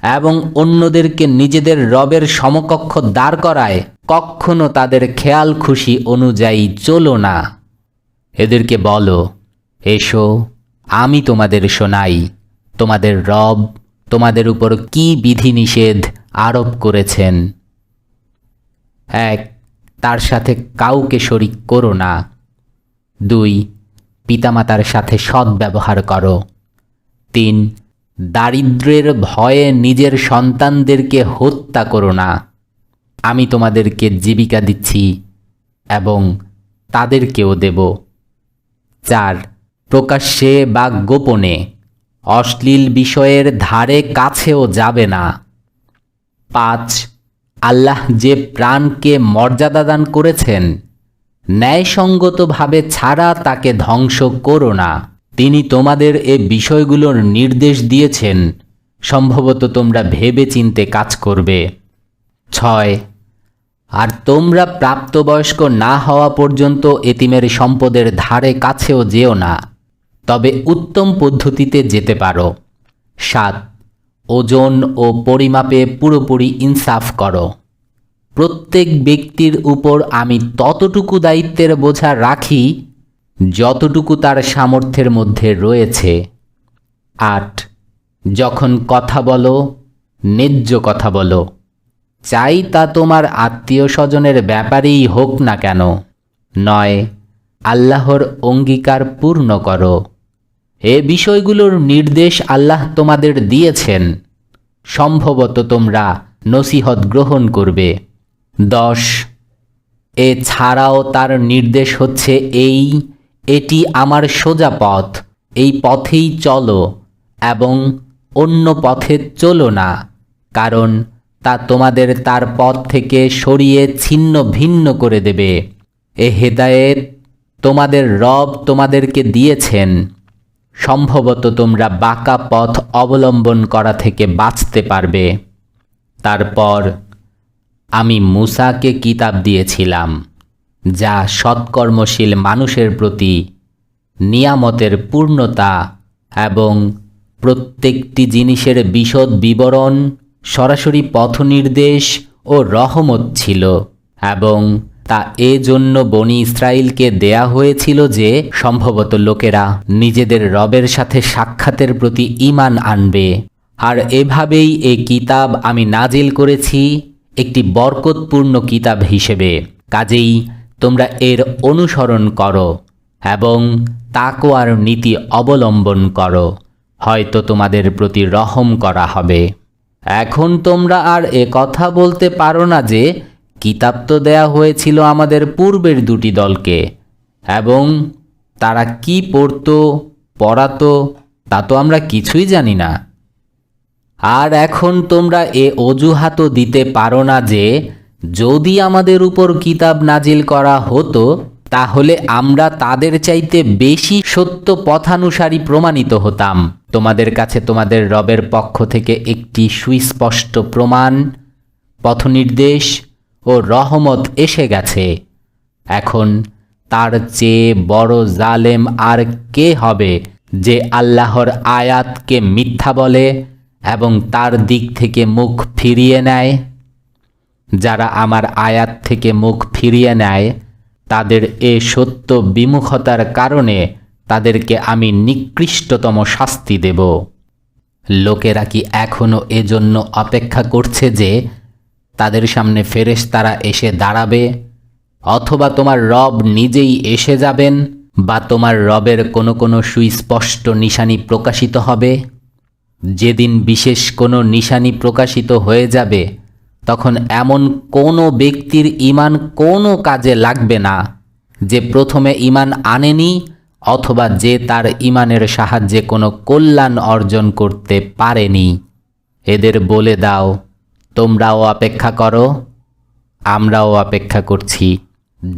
এবং অন্যদেরকে নিজেদের রবের সমকক্ষ দাঁড় করায়, কখনো তাদের খেয়াল খুশি অনুযায়ী চলো না। এদেরকে বলো, এসো আমি তোমাদের শোনাই তোমাদের রব তোমাদের উপর কি বিধিনিষেধ আরোপ করেছেন। 1. তার সাথে কাউকে শরিক করো না। 2. পিতামাতার সাথে সদ্ব্যবহার করো। 3. দারিদ্র্যের ভয়ে নিজের সন্তানদেরকে হত্যা করো না। আমি তোমাদেরকে জীবিকা দিচ্ছি এবং তাদেরকেও দেব। 4. প্রকাশ্যে বা গোপনে অশ্লীল বিষয়ের ধারে কাছেও যাবে না। 5. আল্লাহ যে প্রাণকে মর্যাদা দান করেছেন, ন্যায়সঙ্গতভাবে ছাড়া তাকে ধ্বংস করো না। তিনি তোমাদের এ বিষয়গুলোর নির্দেশ দিয়েছেন, সম্ভবত তোমরা ভেবে চিন্তে কাজ করবে। 6. আর তোমরা প্রাপ্তবয়স্ক না হওয়া পর্যন্ত এতিমের সম্পদের ধারে কাছেও যেও না, তবে উত্তম পদ্ধতিতে যেতে পারো। 7. ওজন ও পরিমাপে পুরোপুরি ইনসাফ করো। প্রত্যেক ব্যক্তির উপর আমি ততটুকু দায়িত্বের বোঝা রাখি যতটুকু তার সামর্থ্যের মধ্যে রয়েছে। 8. যখন কথা বলো, ন্যায্য কথা বলো, চাই তা তোমার আত্মীয় স্বজনের ব্যাপারেই হোক না কেন। 9. আল্লাহর অঙ্গীকার পূর্ণ করো। এ বিষয়গুলোর নির্দেশ আল্লাহ তোমাদের দিয়েছেন, সম্ভবত তোমরা নসিহত গ্রহণ করবে। 10. এছাড়াও তার নির্দেশ হচ্ছে এটি আমার সোজা পথ, এই পথেই চলো এবং অন্য পথে চলো না, কারণ তা তোমাদের তার পথ থেকে সরিয়ে ছিন্ন ভিন্ন করে দেবে। এ হেদায়েত তোমাদের রব তোমাদেরকে দিয়েছেন, সম্ভবত তোমরা বাঁকা পথ অবলম্বন করা থেকে বাঁচতে পারবে। তারপর আমি মূসাকে কিতাব দিয়েছিলাম, যা সৎকর্মশীল মানুষের প্রতি নিয়ামতের পূর্ণতা এবং প্রত্যেকটি জিনিসের বিশদ বিবরণ, সরাসরি পথনির্দেশ ও রহমত ছিল। এবং তা এজন্য বনি ইসরাইলকে দেয়া হয়েছিল যে সম্ভবত লোকেরা নিজেদের রবের সাথে সাক্ষাতের প্রতি ঈমান আনবে। আর এভাবেই এই কিতাব আমি নাজিল করেছি একটি বরকতপূর্ণ কিতাব হিসেবে। কাজেই তোমরা এর অনুসরণ করো এবং তাকওয়ার নীতি অবলম্বন করো, হয়তো তোমাদের প্রতি রহম করা হবে। এখন তোমরা আর এ কথা বলতে পারো না যে কিতাব তো দেয়া হয়েছিল আমাদের পূর্বের দুটি দলকে, এবং তারা কি পড়াতো তা তো আমরা কিছুই জানি না। আর এখন তোমরা এ অজুহাতও দিতে পারো না যে যদি আমাদের উপর কিতাব নাজিল করা হতো তাহলে আমরা তাদের চাইতে বেশি সত্য পথানুসারী প্রমাণিত হতাম। তোমাদের কাছে তোমাদের রবের পক্ষ থেকে একটি সুস্পষ্ট প্রমাণ, পথনির্দেশ ও রহমত এসে গেছে। এখন তার চেয়ে বড় জালেম আর কে হবে যে আল্লাহর আয়াতকে মিথ্যা বলে এবং তার দিক থেকে মুখ ফিরিয়ে নেয়? যারা আমার আয়াত থেকে মুখ ফিরিয়ে নেয় তাদের এ সত্য বিমুখতার কারণে তাদেরকে আমি নিকৃষ্টতম শাস্তি দেব। লোকেরা কি এখনও এজন্য অপেক্ষা করছে যে তাদের সামনে ফেরেশতারা এসে দাঁড়াবে, অথবা তোমার রব নিজেই এসে যাবেন, বা তোমার রবের কোনো সুস্পষ্ট নিশানি প্রকাশিত হবে? যেদিন বিশেষ কোনো নিশানি প্রকাশিত হয়ে যাবে তখন এমন কোনো ব্যক্তির ঈমান কোনো কাজে লাগবে না যে প্রথমে ঈমান আনেনি, অথবা যে তার ঈমানের সাহায্যে কোনো কল্যাণ অর্জন করতে পারেনি। এদের বলে দাও, তোমরাও অপেক্ষা করো, আমরাও অপেক্ষা করছি।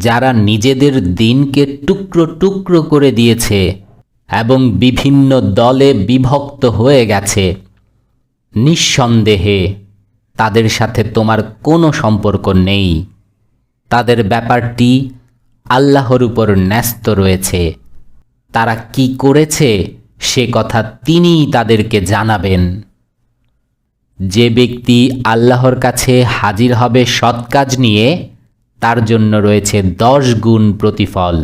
যারা নিজেদের দিনকে টুকরো টুকরো করে দিয়েছে এবং বিভিন্ন দলে বিভক্ত হয়ে গেছে, নিঃসন্দেহে তাদের সাথে তোমার কোনো সম্পর্ক নেই। তাদের ব্যাপারটি আল্লাহর উপর ন্যস্ত রয়েছে। তারা কি করেছে সে কথা তিনিই তাদেরকে জানাবেন। যে ব্যক্তি আল্লাহর কাছে হাজির হবে সৎ কাজ নিয়ে, তার জন্য রয়েছে 10 গুণ প্রতিফল।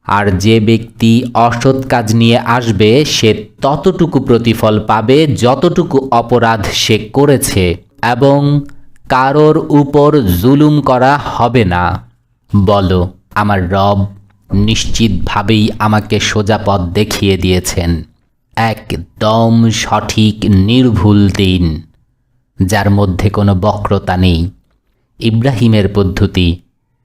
আর যে ব্যক্তি অসৎ কাজ নিয়ে আসবে সে ততটুকু প্রতিফল পাবে যতটুকু অপরাধ সে করেছে, এবং কারোর উপর জুলুম করা হবে না। বলো, আমার রব নিশ্চিতভাবেই আমাকে সোজা পথ দেখিয়ে দিয়েছেন, একদম সঠিক নির্ভুল দিন, যার মধ্যে কোনো বক্রতা নেই। ইব্রাহিমের পদ্ধতি,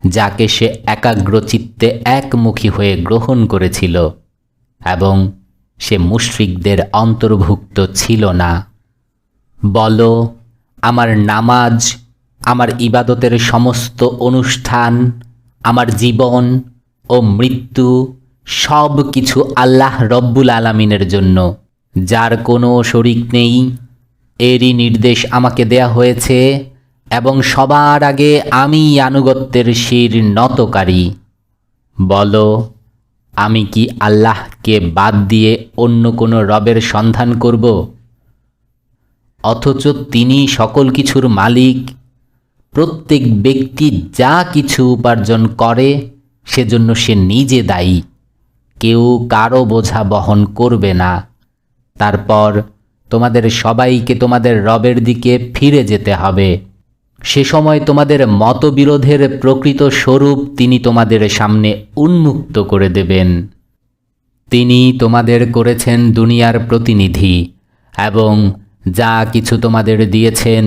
যাকে সে একাগ্রচিত্তে একমুখী হয়ে গ্রহণ করেছিল, এবং সে মুশরিকদের অন্তর্ভুক্ত ছিল না। বলো, আমার নামাজ, আমার ইবাদতের সমস্ত অনুষ্ঠান, আমার জীবন ও মৃত্যু সব কিছু আল্লাহ রব্বুল আলামিনের জন্য, যার কোনো শরিক নেই। এরই নির্দেশ আমাকে দেয়া হয়েছে, এবং সবার আগে আমি আনুগত্যের শির নতকারী। বলো, আমি কি আল্লাহকে বাদ দিয়ে অন্য কোনো রবের সন্ধান করব? অথচ তিনি সকল কিছুর মালিক। প্রত্যেক ব্যক্তি যা কিছু উপার্জন করে সেজন্য সে নিজে দায়ী। কেউ কারো বোঝা বহন করবে না। তারপর তোমাদের সবাইকে তোমাদের রবের দিকে ফিরে যেতে হবে। সে সময় তোমাদের মতবিরোধের প্রকৃত স্বরূপ তিনি তোমাদের সামনে উন্মুক্ত করে দেবেন। তিনি তোমাদের করেছেন দুনিয়ার প্রতিনিধি, এবং যা কিছু তোমাদের দিয়েছেন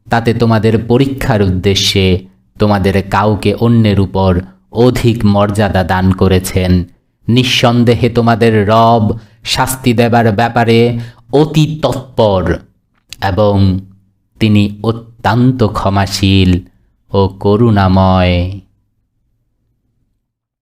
তাতে তোমাদের পরীক্ষার উদ্দেশ্যে তোমাদের কাউকে অন্যের উপর অধিক মর্যাদা দান করেছেন। নিঃসন্দেহে তোমাদের রব শাস্তি দেবার ব্যাপারে অতি তৎপর, এবং তিনি অত্যন্ত ক্ষমাশীল ও করুণাময়।